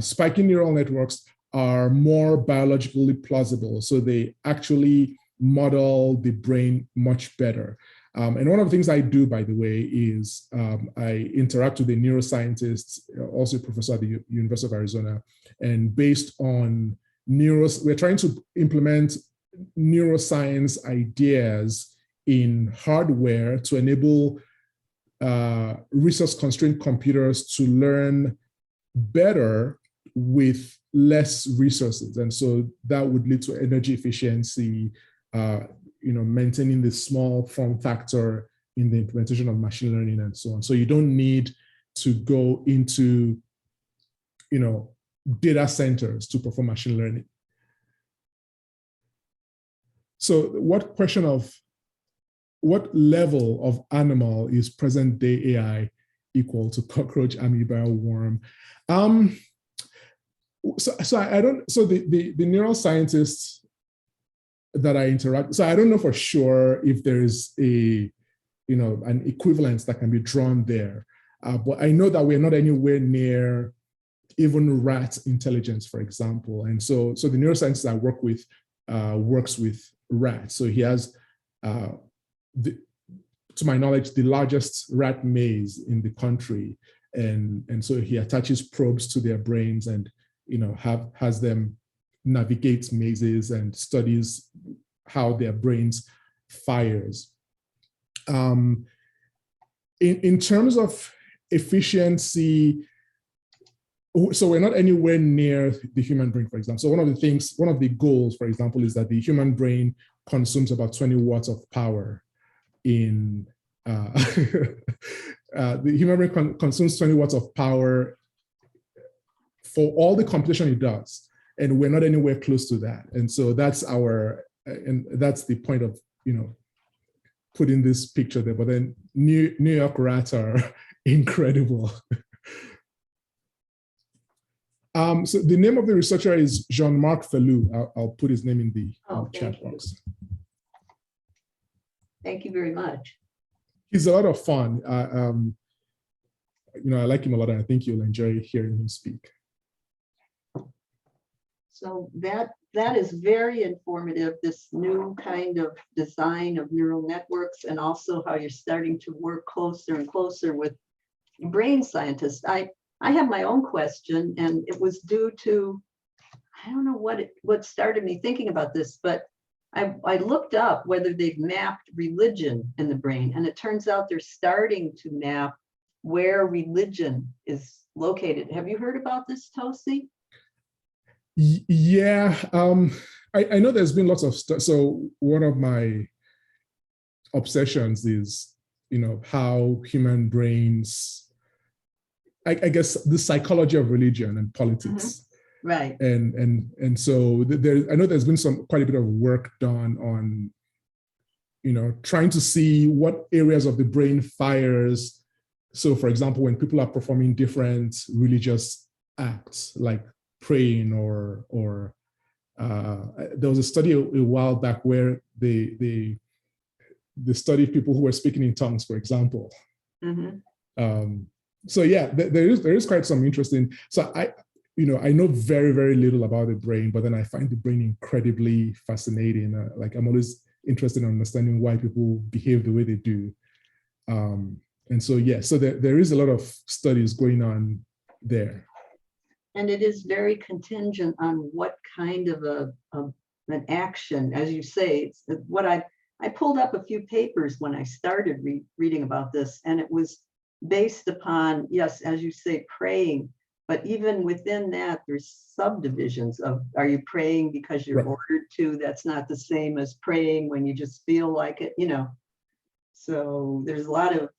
S1: spiky neural networks are more biologically plausible. So they actually model the brain much better. And one of the things I do, by the way, is I interact with a neuroscientist, also a professor at the University of Arizona, and based on we're trying to implement neuroscience ideas in hardware to enable resource-constrained computers to learn better with less resources. And so that would lead to energy efficiency, maintaining the small form factor in the implementation of machine learning and so on. So you don't need to go into, data centers to perform machine learning. So what level of animal is present day AI equal to cockroach, amoeba, worm? So I don't, so the neuroscientists that I interact, so I don't know for sure if there is an equivalence that can be drawn there. But I know that we're not anywhere near even rat intelligence, for example. And so the neuroscientist I work with works with rats. So he has, to my knowledge, the largest rat maze in the country. And so he attaches probes to their brains and has them navigate mazes and studies how their brains fires. In terms of efficiency, so we're not anywhere near the human brain, for example. So one of the goals, for example, is that the human brain consumes about 20 watts of power in, the human brain consumes 20 watts of power for all the computation it does. And we're not anywhere close to that. And so that's that's the point of, putting this picture there. But then New York rats are incredible. So the name of the researcher is Jean-Marc Fellou. I'll put his name in the chat box.
S2: Thank you very much.
S1: He's a lot of fun. I like him a lot, and I think you'll enjoy hearing him speak.
S2: So that is very informative, this new kind of design of neural networks, and also how you're starting to work closer and closer with brain scientists. I have my own question, and it was due to, I don't know what started me thinking about this, but I looked up whether they've mapped religion in the brain, and it turns out they're starting to map where religion is located. Have you heard about this, Tosi?
S1: Yeah, I know there's been lots of stuff. So one of my obsessions is, how human brains, I guess, the psychology of religion and politics.
S2: Mm-hmm. Right.
S1: And so I know there's been quite a bit of work done on, trying to see what areas of the brain fires. So for example, when people are performing different religious acts, like praying or there was a study a while back where they studied people who were speaking in tongues, for example. Mm-hmm. So yeah, there is quite some interesting. So I know very, very little about the brain, but then I find the brain incredibly fascinating. I'm always interested in understanding why people behave the way they do. And so yeah, so there is a lot of studies going on there.
S2: And it is very contingent on what kind of an action, as you say. It's what I pulled up a few papers when I started reading about this, and it was based upon, yes, as you say, praying, but even within that, there's subdivisions of, are you praying because you're ordered to? That's not the same as praying when you just feel like it, So there's a lot of,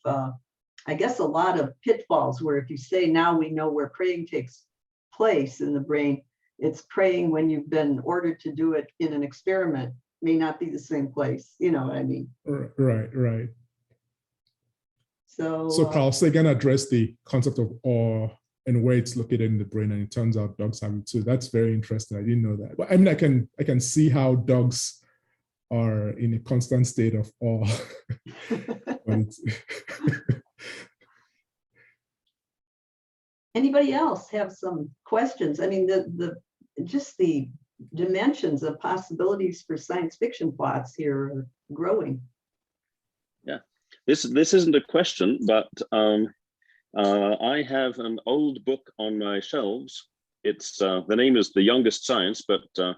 S2: I guess, a lot of pitfalls where if you say, now we know where praying takes place in the brain, it's praying when you've been ordered to do it in an experiment may not be the same place. You know what I mean?
S1: Right.
S2: So,
S1: So Carl Sagan addressed the concept of awe and where it's located in the brain, and it turns out dogs have it too. That's very interesting. I didn't know that. But I mean, I can see how dogs are in a constant state of awe.
S2: anybody else have some questions? I mean, just the dimensions of possibilities for science fiction plots here are growing.
S4: Yeah, this isn't a question, but I have an old book on my shelves. It's the name is The Youngest Science, but the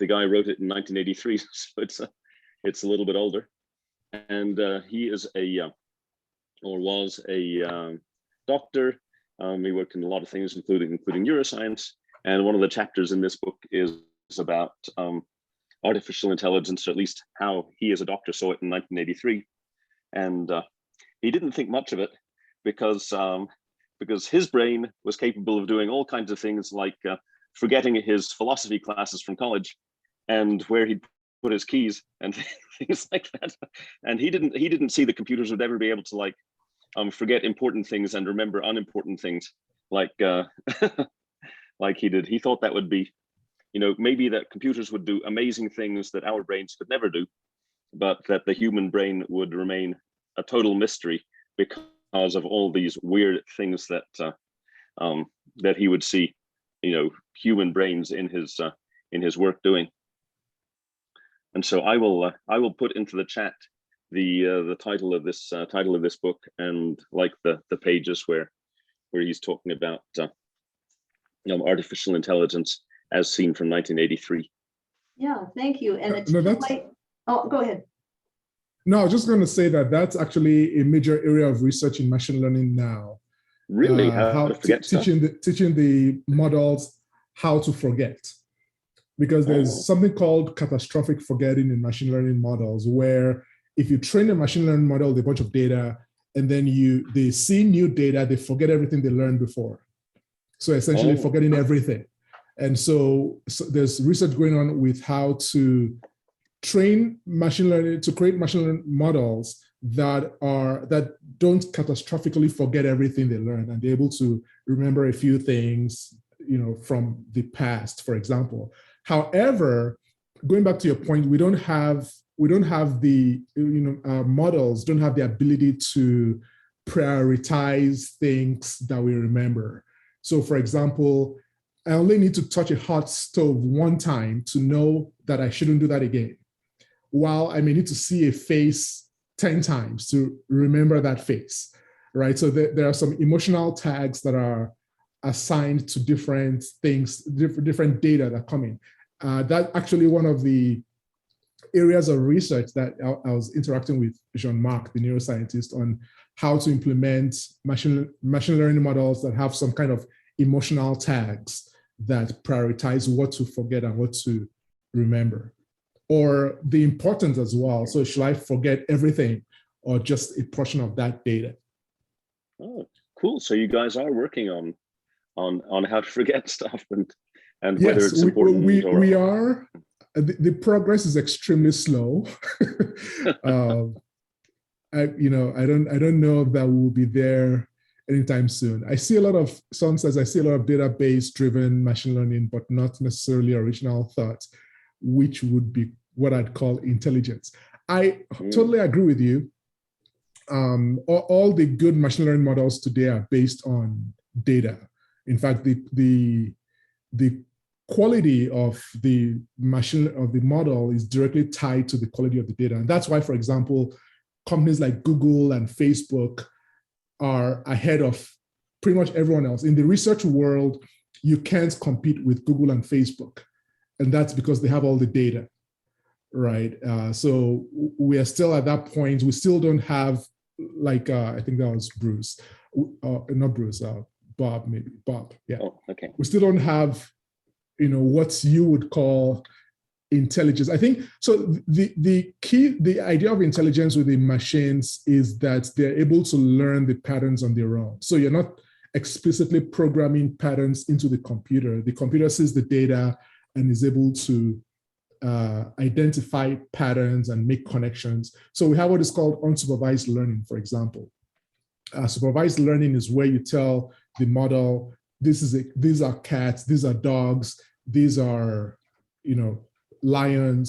S4: guy wrote it in 1983, so it's a little bit older. And he is or was a doctor. He worked in a lot of things, including neuroscience. And one of the chapters in this book is about artificial intelligence, or at least how he as a doctor saw it in 1983. And he didn't think much of it because his brain was capable of doing all kinds of things, like forgetting his philosophy classes from college and where he'd put his keys and things like that. And he didn't see the computers would ever be able to forget important things and remember unimportant things like like he did. He thought that would be, maybe that computers would do amazing things that our brains could never do, but that the human brain would remain a total mystery because of all these weird things that that he would see, human brains in his work doing. And so I will put into the chat the title of this book, and like the pages where he's talking about artificial intelligence as seen from 1983.
S2: Yeah, thank you. And it's oh, go ahead.
S1: No, I was just going to say that that's actually a major area of research in machine learning now.
S4: Really, how to forget
S1: teaching the models how to forget, because there's something called catastrophic forgetting in machine learning models, where if you train a machine learning model with a bunch of data and then they see new data, they forget everything they learned before. So essentially forgetting everything. And so there's research going on with how to train machine learning, to create machine learning models that don't catastrophically forget everything they learned, and they're able to remember a few things, from the past, for example. However, going back to your point, we don't have the, models don't have the ability to prioritize things that we remember. So for example, I only need to touch a hot stove one time to know that I shouldn't do that again, while I may need to see a face 10 times to remember that face, right? So there are some emotional tags that are assigned to different things, different data that come in. That's actually one of the areas of research that I was interacting with Jean-Marc, the neuroscientist, on how to implement machine learning models that have some kind of emotional tags that prioritize what to forget and what to remember, or the importance as well. So should I forget everything or just a portion of that data?
S4: Oh, cool. So you guys are working on how to forget stuff and
S1: yes,
S4: whether it's important.
S1: We are. The progress is extremely slow. I don't know if that will be there anytime soon. I see a lot of database driven machine learning, but not necessarily original thought, which would be what I'd call intelligence. I totally agree with you. All the good machine learning models today are based on data. In fact, the quality of the model is directly tied to the quality of the data. And that's why, for example, companies like Google and Facebook are ahead of pretty much everyone else. In the research world, you can't compete with Google and Facebook. And that's because they have all the data, right? So we are still at that point. We still don't have, I think that was Bruce, not Bruce, Bob, maybe, Bob, yeah.
S4: Oh, okay.
S1: We still don't have, what you would call intelligence. I think, so the idea of intelligence with the machines is that they're able to learn the patterns on their own. So you're not explicitly programming patterns into the computer sees the data and is able to identify patterns and make connections. So we have what is called unsupervised learning, for example. Supervised learning is where you tell the model, these are cats, these are dogs, these are, lions.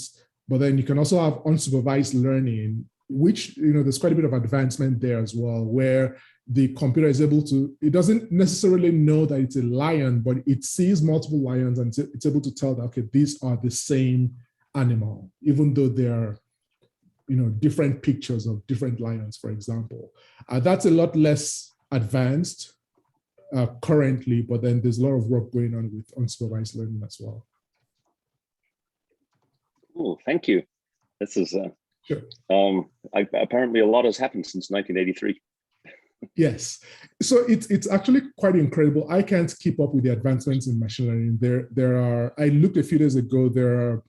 S1: But then you can also have unsupervised learning, which, there's quite a bit of advancement there as well, where the computer is able to, it doesn't necessarily know that it's a lion, but it sees multiple lions and it's able to tell that, okay, these are the same animal, even though they're, different pictures of different lions, for example. That's a lot less advanced currently, but then there's a lot of work going on with unsupervised learning as well.
S4: Oh, thank you. This is,
S1: sure.
S4: Apparently a lot has happened since 1983.
S1: Yes, so it's actually quite incredible. I can't keep up with the advancements in machine learning. There are, I looked a few days ago, there are,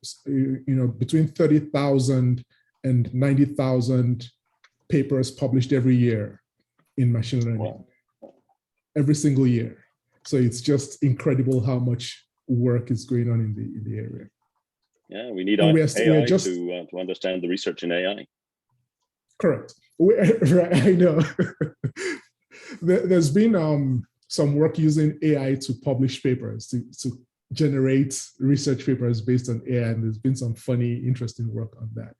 S1: between 30,000 and 90,000 papers published every year in machine learning. Wow. Every single year. So it's just incredible how much work is going on in the area.
S4: Yeah, we need AI to understand the research in AI.
S1: Correct. I know. There's been some work using AI to publish papers, to generate research papers based on AI, and there's been some funny, interesting work on that.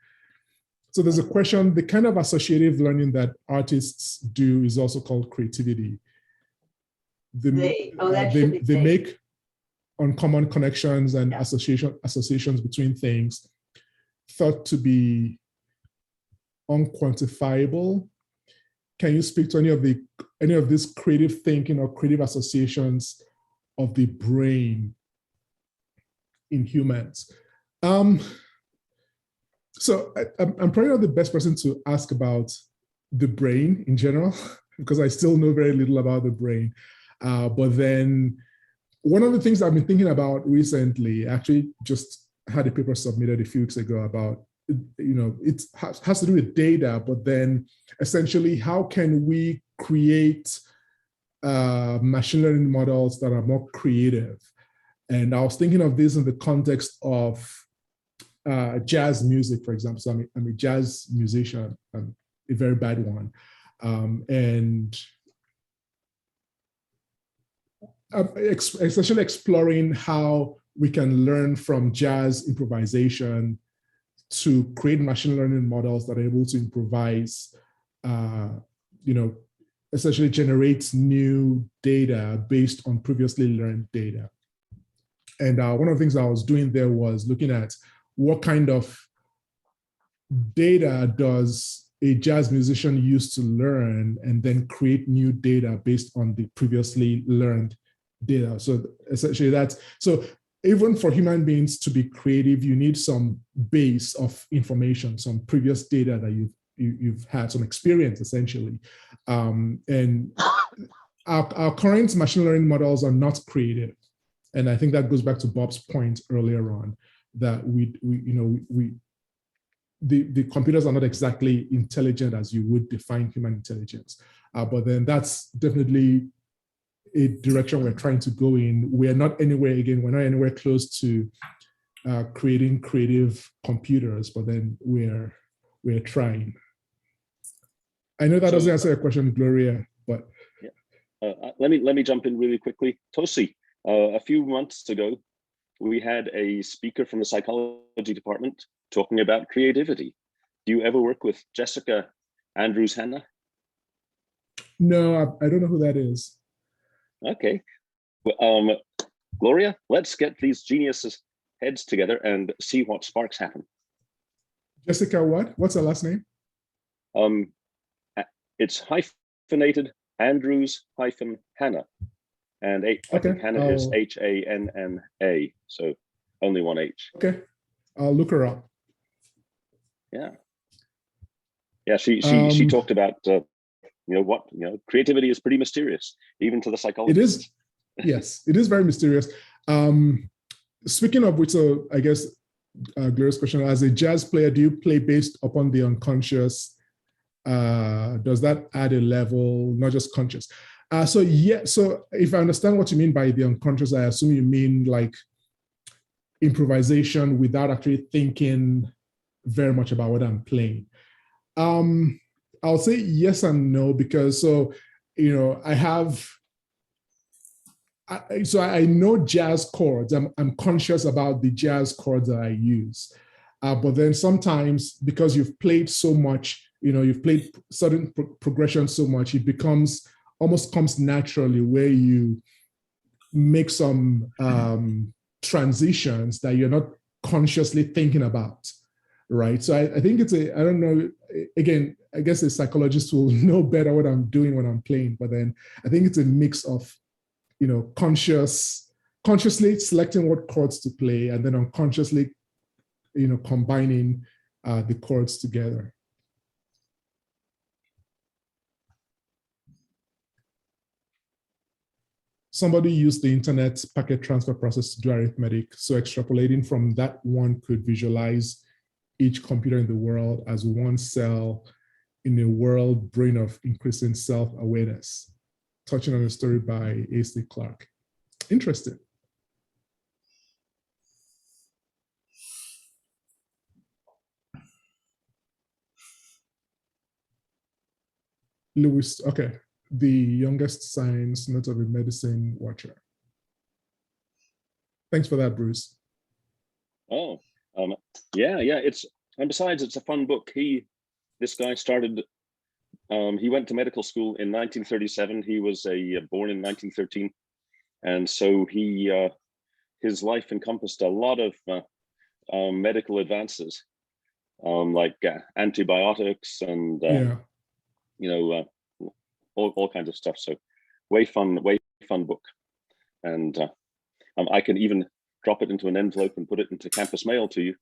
S1: So there's a question, the kind of associative learning that artists do is also called creativity. They make uncommon connections and associations between things thought to be unquantifiable. Can you speak to any of this creative thinking or creative associations of the brain in humans? So I'm probably not the best person to ask about the brain in general, because I still know very little about the brain. But then one of the things I've been thinking about recently, actually just had a paper submitted a few weeks ago about, it has to do with data, but then essentially how can we create machine learning models that are more creative? And I was thinking of this in the context of jazz music, for example. So I'm a jazz musician, I'm a very bad one. And essentially exploring how we can learn from jazz improvisation to create machine learning models that are able to improvise, essentially generate new data based on previously learned data. And one of the things I was doing there was looking at what kind of data does a jazz musician use to learn and then create new data based on the previously learned data. So essentially so even for human beings to be creative, you need some base of information, some previous data that you've had, some experience essentially. And our current machine learning models are not creative. And I think that goes back to Bob's point earlier on, that the computers are not exactly intelligent as you would define human intelligence. But then that's definitely a direction we're trying to go in. We're not anywhere close to creating creative computers, but then we're trying. I know that doesn't answer your question, Gloria, but
S4: yeah. Let me jump in really quickly. Tosi, a few months ago, we had a speaker from the psychology department talking about creativity. Do you ever work with Jessica Andrews-Hanna?
S1: No, I don't know who that is.
S4: Okay. Well, Gloria, let's get these geniuses' heads together and see what sparks happen.
S1: Jessica what? What's her last name?
S4: It's hyphenated Andrews-Hanna. And I think Hanna is Hanna, so only one H.
S1: Okay, I'll look her up.
S4: Yeah, she talked about creativity is pretty mysterious, even to the psychologists.
S1: It is, yes, it is very mysterious. Speaking of which, so I guess Gloria's question: as a jazz player, do you play based upon the unconscious? Does that add a level, not just conscious? So yeah, so if I understand what you mean by the unconscious, I assume you mean like improvisation without actually thinking very much about what I'm playing. I'll say yes and no, because I know jazz chords. I'm conscious about the jazz chords that I use. But then sometimes, because you've played so much, you've played certain progressions so much, it almost comes naturally, where you make some transitions that you're not consciously thinking about, right? So I think I don't know, again, I guess a psychologist will know better what I'm doing when I'm playing, but then I think it's a mix of, consciously selecting what chords to play, and then unconsciously, combining the chords together. Somebody used the internet packet transfer process to do arithmetic. So extrapolating from that, one could visualize each computer in the world as one cell in a world brain of increasing self-awareness, touching on a story by A.C. Clarke. Interesting. Lewis, okay. The youngest science, notably medicine watcher. Thanks for that, Bruce.
S4: Oh, yeah. And besides, it's a fun book. This guy started, he went to medical school in 1937. He was born in 1913. And so his life encompassed a lot of medical advances, like antibiotics and, all kinds of stuff. So way fun book. And I can even drop it into an envelope and put it into campus mail to you,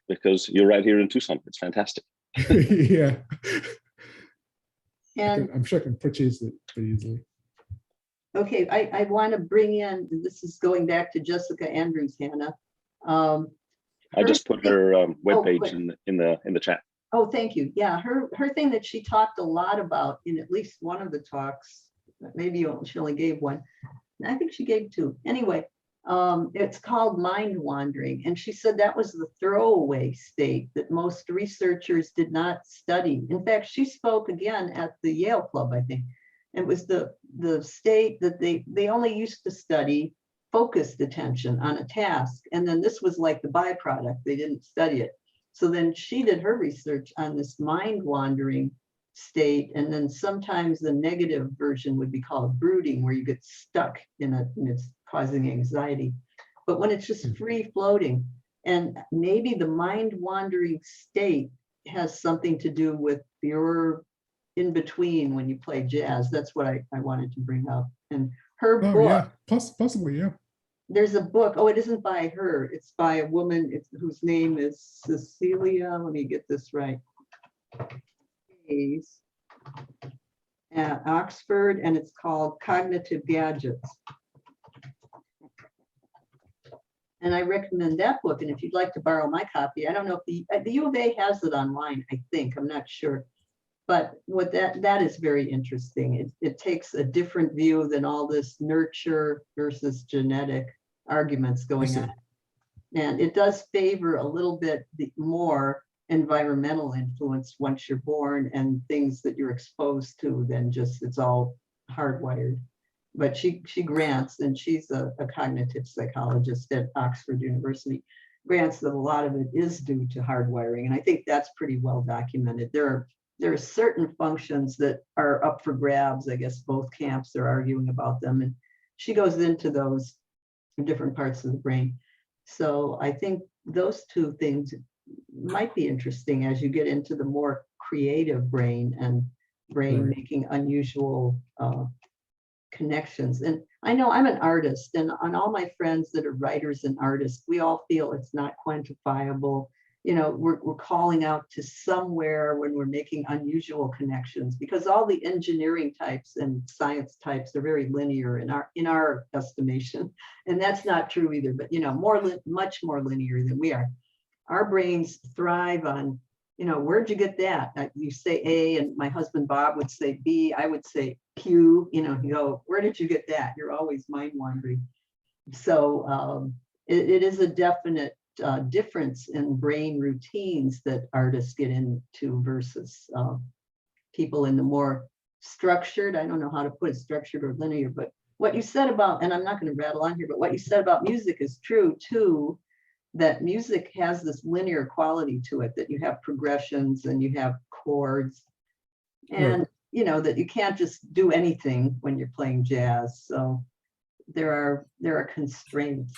S4: because you're right here in Tucson. It's fantastic.
S1: Yeah.
S2: And
S1: I'm sure I can purchase it pretty easily.
S2: okay, I want to bring in, this is going back to Jessica Andrews, Hannah.
S4: I just put her webpage in the chat.
S2: Oh, thank you. Yeah, her thing that she talked a lot about in at least one of the talks, maybe she only gave one. I think she gave two. Anyway, it's called mind wandering. And she said that was the throwaway state that most researchers did not study. In fact, she spoke again at the Yale Club, I think. It was the state that they only used to study focused attention on a task. And then this was like the byproduct. They didn't study it. So then she did her research on this mind wandering state. And then sometimes the negative version would be called brooding, where you get stuck in it and it's causing anxiety. But when it's just free floating, and maybe the mind wandering state has something to do with your in between when you play jazz. That's what I wanted to bring up. And her book,
S1: yeah, possibly, yeah.
S2: There's a book, it isn't by her, it's by a woman whose name is Cecilia, let me get this right, at Oxford, and it's called Cognitive Gadgets. And I recommend that book, and if you'd like to borrow my copy, I don't know if the U of A has it online, I think, I'm not sure. But what that is very interesting. It takes a different view than all this nurture versus genetic arguments going on. And it does favor a little bit more environmental influence once you're born and things that you're exposed to than just it's all hardwired. But she grants, and she's a cognitive psychologist at Oxford University, grants that a lot of it is due to hardwiring. And I think that's pretty well documented. There are certain functions that are up for grabs. I guess both camps are arguing about them. And she goes into those different parts of the brain. So I think those two things might be interesting as you get into the more creative brain and brain making unusual connections. And I know I'm an artist, and on all my friends that are writers and artists, we all feel it's not quantifiable. We're calling out to somewhere when we're making unusual connections, because all the engineering types and science types are very linear in our estimation, and that's not true either. But much more linear than we are. Our brains thrive on, where'd you get that? You say A, and my husband Bob would say B. I would say cue, you know, you go, where did you get that? You're always mind wandering. So it is a definite difference in brain routines that artists get into versus people in the more structured, I don't know how to put it, structured or linear, but what you said about, and I'm not going to rattle on here, but what you said about music is true too, that music has this linear quality to it, that you have progressions and you have chords, and you know, that you can't just do anything when you're playing jazz. So there are constraints.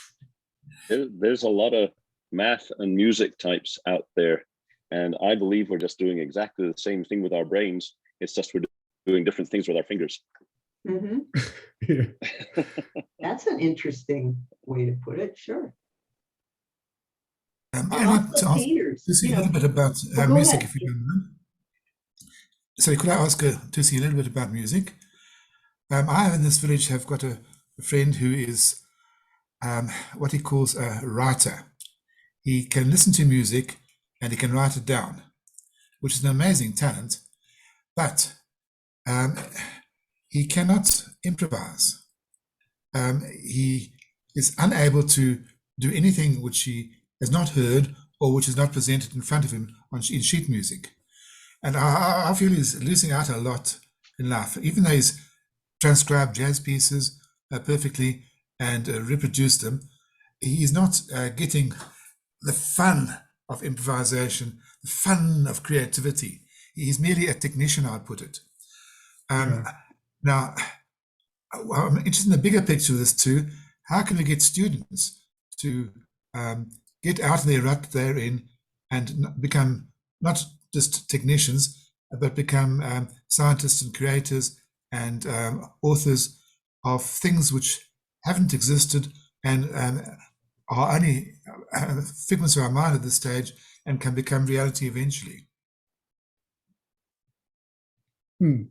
S4: There's a lot of math and music types out there, and I believe we're just doing exactly the same thing with our brains. It's just we're doing different things with our fingers.
S2: Mhm.
S1: Yeah.
S2: That's an interesting way to put it. Sure.
S6: I'd like to ask
S2: Painters,
S6: Tosi
S2: you
S6: a
S2: know.
S6: little bit about
S2: Oh, go
S6: music,
S2: ahead.
S6: if you don't mind. Sorry, could I ask Tosi a little bit about music? I in this village have got a friend who is what he calls a writer. He can listen to music and he can write it down, which is an amazing talent, but he cannot improvise. He is unable to do anything which he has not heard or which is not presented in front of him in sheet music. And I feel he's losing out a lot in life, even though he's transcribed jazz pieces perfectly and reproduced them. He's not getting the fun of improvisation, the fun of creativity. He's merely a technician, I'd put it. Now, I'm interested in the bigger picture of this too. How can we get students to get out of their rut they're in and become not just technicians, but become scientists and creators and authors of things which haven't existed and are only figments of our mind at this stage and can become reality eventually?
S1: You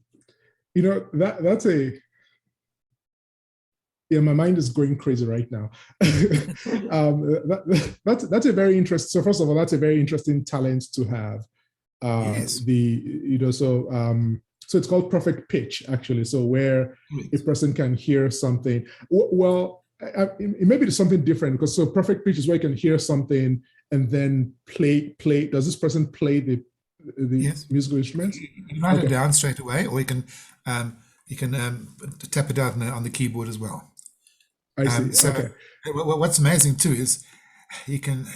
S1: know, that's a, yeah, my mind is going crazy right now. That's a very interesting, so first of all, that's a very interesting talent to have.
S6: Yes.
S1: So it's called perfect pitch, actually. So where a person can hear something. Well, it may be something different, because so perfect pitch is where you can hear something and then play. Does this person play the
S6: Yes.
S1: musical instruments?
S6: You can write it down straight away, or you can tap it out on the keyboard as well.
S1: I see.
S6: So
S1: Okay.
S6: What's amazing too is you can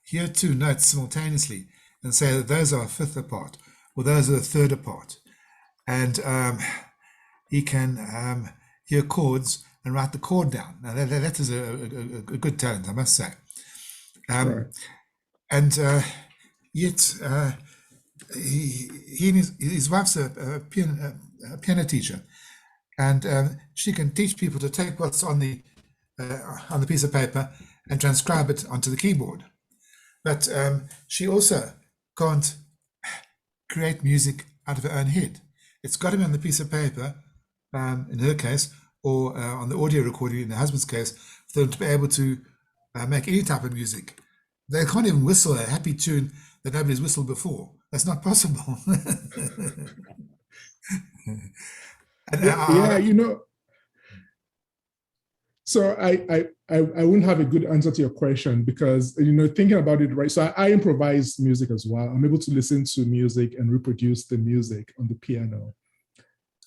S6: hear two notes simultaneously and say that those are a fifth apart, or those are a third apart, and he can hear chords and write the chord down. Now that is a good talent, I must say.
S1: Right.
S6: And yet he and his wife's a piano teacher, and she can teach people to take what's on the piece of paper and transcribe it onto the keyboard. But she also can't create music out of her own head. It's got to be on the piece of paper, in her case, or on the audio recording in her husband's case, for them to be able to make any type of music. They can't even whistle a happy tune that nobody's whistled before. That's not possible.
S1: Yeah, you know, so I wouldn't have a good answer to your question, because, you know, thinking about it, right? So I improvise music as well. I'm able to listen to music and reproduce the music on the piano,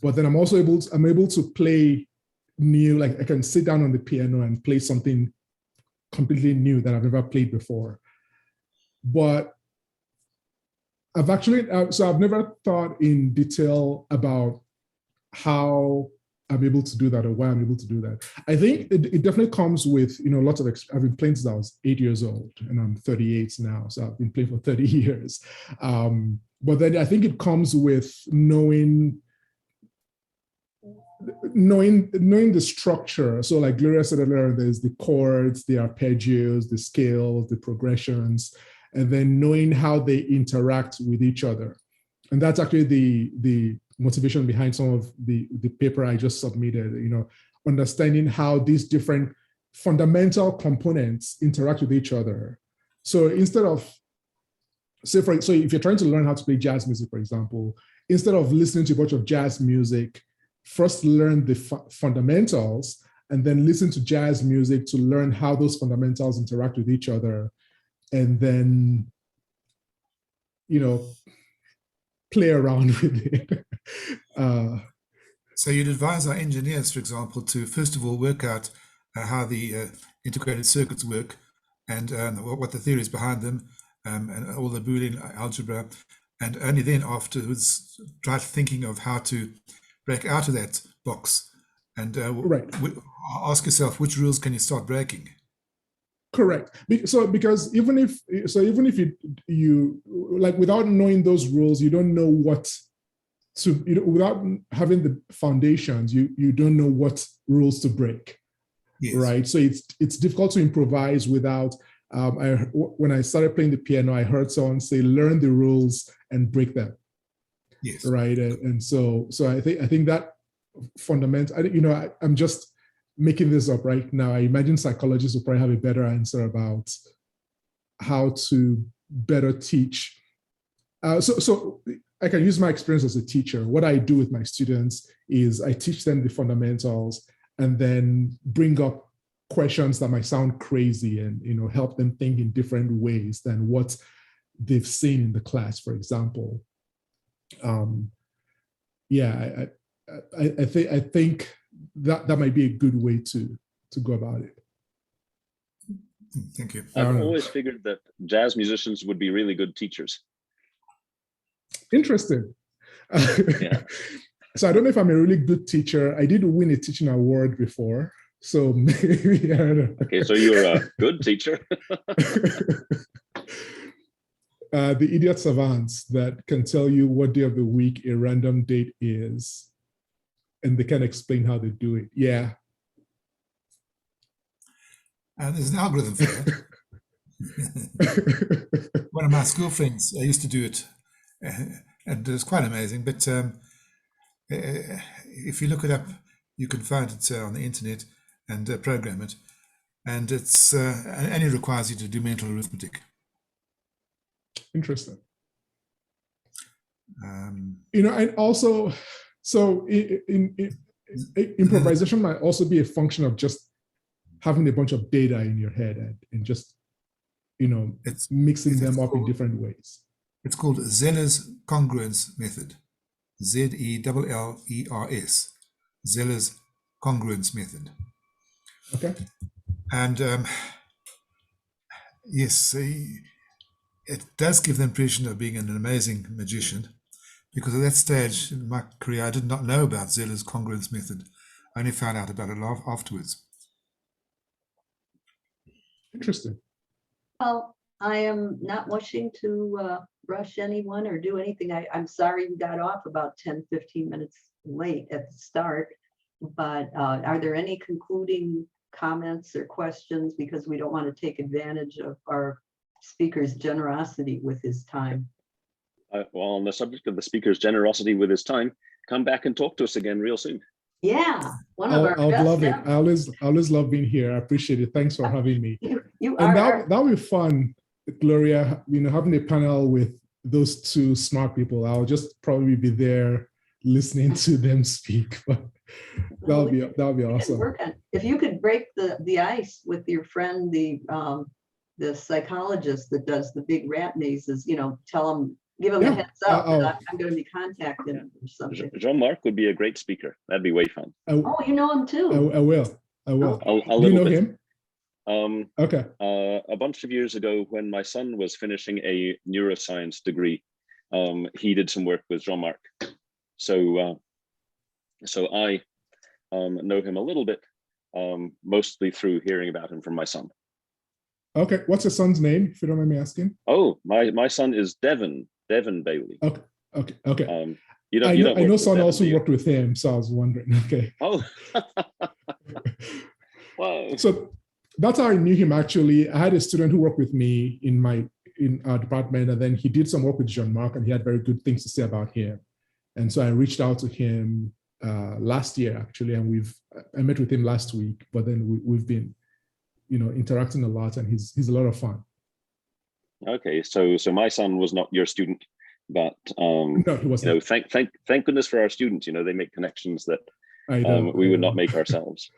S1: but then I'm able to play new, like I can sit down on the piano and play something completely new that I've never played before. But I've actually, so I've never thought in detail about how I'm able to do that or why I'm able to do that. I think it definitely comes with, you know, lots of, I've been playing since I was 8 years old, and I'm 38 now. So I've been playing for 30 years. But then I think it comes with knowing the structure. So like Gloria said earlier, there's the chords, the arpeggios, the scales, the progressions, and then knowing how they interact with each other. And that's actually the motivation behind some of the paper I just submitted, you know, understanding how these different fundamental components interact with each other. So instead of, so if you're trying to learn how to play jazz music, for example, instead of listening to a bunch of jazz music first learn the fundamentals and then listen to jazz music to learn how those fundamentals interact with each other, and then, play around with it.
S6: So you'd advise our engineers, for example, to first of all work out how the integrated circuits work and what the theories behind them, and all the Boolean algebra, and only then afterwards try thinking of how to break out of that box and
S1: Right.
S6: Ask yourself, which rules can you start breaking?
S1: Correct. Because even if you like, without knowing those rules, you don't know what to, without having the foundations, you don't know what rules to break.
S6: Yes.
S1: Right. So it's difficult to improvise without. When I started playing the piano, I heard someone say, "Learn the rules and break them."
S6: Yes.
S1: Right. And so I think that fundamental. I'm just making this up right now. I imagine psychologists will probably have a better answer about how to better teach. So I can use my experience as a teacher. What I do with my students is I teach them the fundamentals and then bring up questions that might sound crazy and help them think in different ways than what they've seen in the class, for example. I think that might be a good way to go about it.
S6: Thank you.
S4: I've always figured that jazz musicians would be really good teachers.
S1: Interesting.
S4: Yeah.
S1: So I don't know if I'm a really good teacher. I did win a teaching award before, so maybe I don't know.
S4: Okay, so you're a good teacher.
S1: The idiot savants that can tell you what day of the week a random date is, and they can explain how they do it. Yeah.
S6: There's an algorithm for that. One of my school friends used to do it, and it was quite amazing. But if you look it up, you can find it on the internet and program it. And it's only requires you to do mental arithmetic.
S1: Interesting. And also, so improvisation might also be a function of just having a bunch of data in your head and just, it's mixing them up in different ways.
S6: It's called Zeller's congruence method. ZELLERS. Zeller's congruence method.
S1: Okay.
S6: And yes, it does give the impression of being an amazing magician, because at that stage in my career, I did not know about Zeller's congruence method. I only found out about it afterwards.
S1: Interesting.
S2: Well, I am not wishing to rush anyone or do anything. I'm sorry we got off about 10, 15 minutes late at the start, but are there any concluding comments or questions? Because we don't want to take advantage of our speaker's generosity with his time.
S4: Well, on the subject of the speaker's generosity with his time, come back and talk to us again real soon.
S2: Yeah, one of our
S1: I would
S2: best
S1: love it.
S2: ever.
S1: I always love being here. I appreciate it. Thanks for having me.
S2: You
S1: And
S2: are
S1: that'll be fun, Gloria, having a panel with those two smart people. I'll just probably be there listening to them speak, but that'll be awesome.
S2: If you could break the ice with your friend, the psychologist that does the big rat mazes, tell him, give him a heads up that I'm going to be contacted or something.
S4: Jean-Marc would be a great speaker. That'd be way fun.
S2: Oh, you know him too.
S1: I will.
S2: Okay.
S1: Do you know him?
S4: Okay. A bunch of years ago, when my son was finishing a neuroscience degree, he did some work with Jean-Marc. So I know him a little bit, mostly through hearing about him from my son.
S1: Okay. What's your son's name, if you don't mind me asking?
S4: Oh, my son is Devin Bailey.
S1: Okay.
S4: I
S1: know son also worked with him, so I was wondering. Okay.
S4: Oh. Wow.
S1: So that's how I knew him, actually. I had a student who worked with me in our department, and then he did some work with Jean-Marc, and he had very good things to say about him. And so I reached out to him last year, actually, and I met with him last week, but then we've been, interacting a lot, and he's a lot of fun.
S4: Okay, so my son was not your student. but
S1: No, he wasn't.
S4: thank goodness for our students. They make connections that
S1: I know.
S4: we would not make ourselves.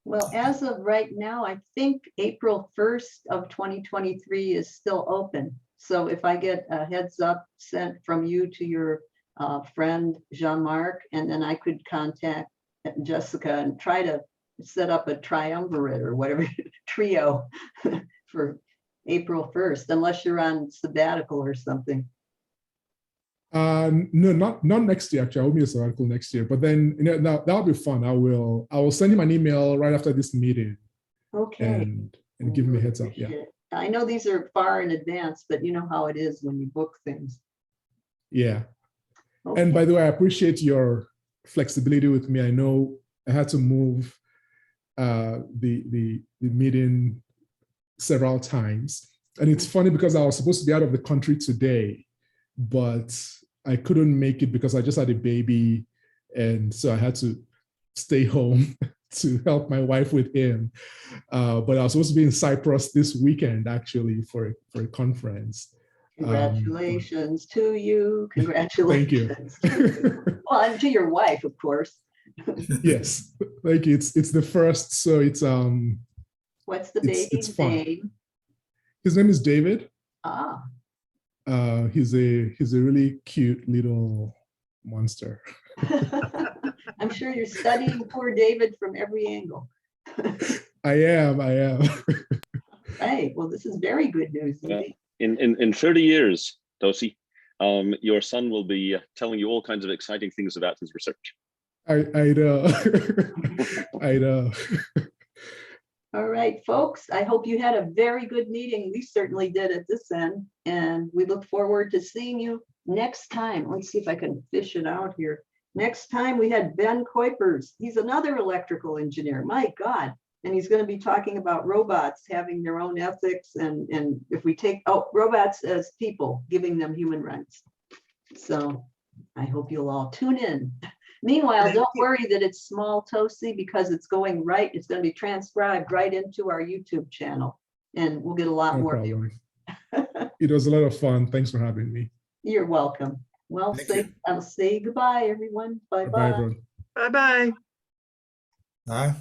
S2: Well, as of right now, I think April 1st of 2023 is still open. So if I get a heads up sent from you to your friend Jean-Marc, and then I could contact Jessica and try to set up a triumvirate or whatever trio for April 1st, unless you're on sabbatical or something.
S1: No, not next year. Actually, I will be a sabbatical next year. But then that'll be fun. I will send him an email right after this meeting.
S2: Okay.
S1: And give me a heads up. Yeah.
S2: I know these are far in advance, but you know how it is when you book things.
S1: Yeah.
S2: Okay.
S1: And by the way, I appreciate your flexibility with me. I know I had to move the meeting several times. And it's funny because I was supposed to be out of the country today, but I couldn't make it because I just had a baby. And so I had to stay home to help my wife with him. But I was supposed to be in Cyprus this weekend, actually, for a conference.
S2: Congratulations to you. Congratulations.
S1: Thank you.
S2: Well, and to your wife, of course.
S1: Yes, thank you. It's the first, so it's
S2: What's the
S1: it's
S2: baby's
S1: fun.
S2: name?
S1: His name is David.
S2: Ah,
S1: He's a really cute little monster.
S2: I'm sure you're studying poor David from every angle.
S1: I am.
S2: Hey, well, this is very good news.
S4: Yeah. In 30 years, Tosi, your son will be telling you all kinds of exciting things about his research.
S1: I know. I know.
S2: All right, folks, I hope you had a very good meeting. We certainly did at this end, and we look forward to seeing you next time. Let's see if I can fish it out here. Next time we had Ben Kuipers. He's another electrical engineer, my God. And he's going to be talking about robots having their own ethics, and if we take, robots as people, giving them human rights. So I hope you'll all tune in. Meanwhile, don't worry that it's small Tosi, because it's going right. It's going to be transcribed right into our YouTube channel, and we'll get a lot more viewers.
S1: It was a lot of fun. Thanks for having me.
S2: You're welcome. Well, I'll say goodbye, everyone. Bye-bye.
S1: Bye, everyone.
S7: Bye-bye.
S6: Bye.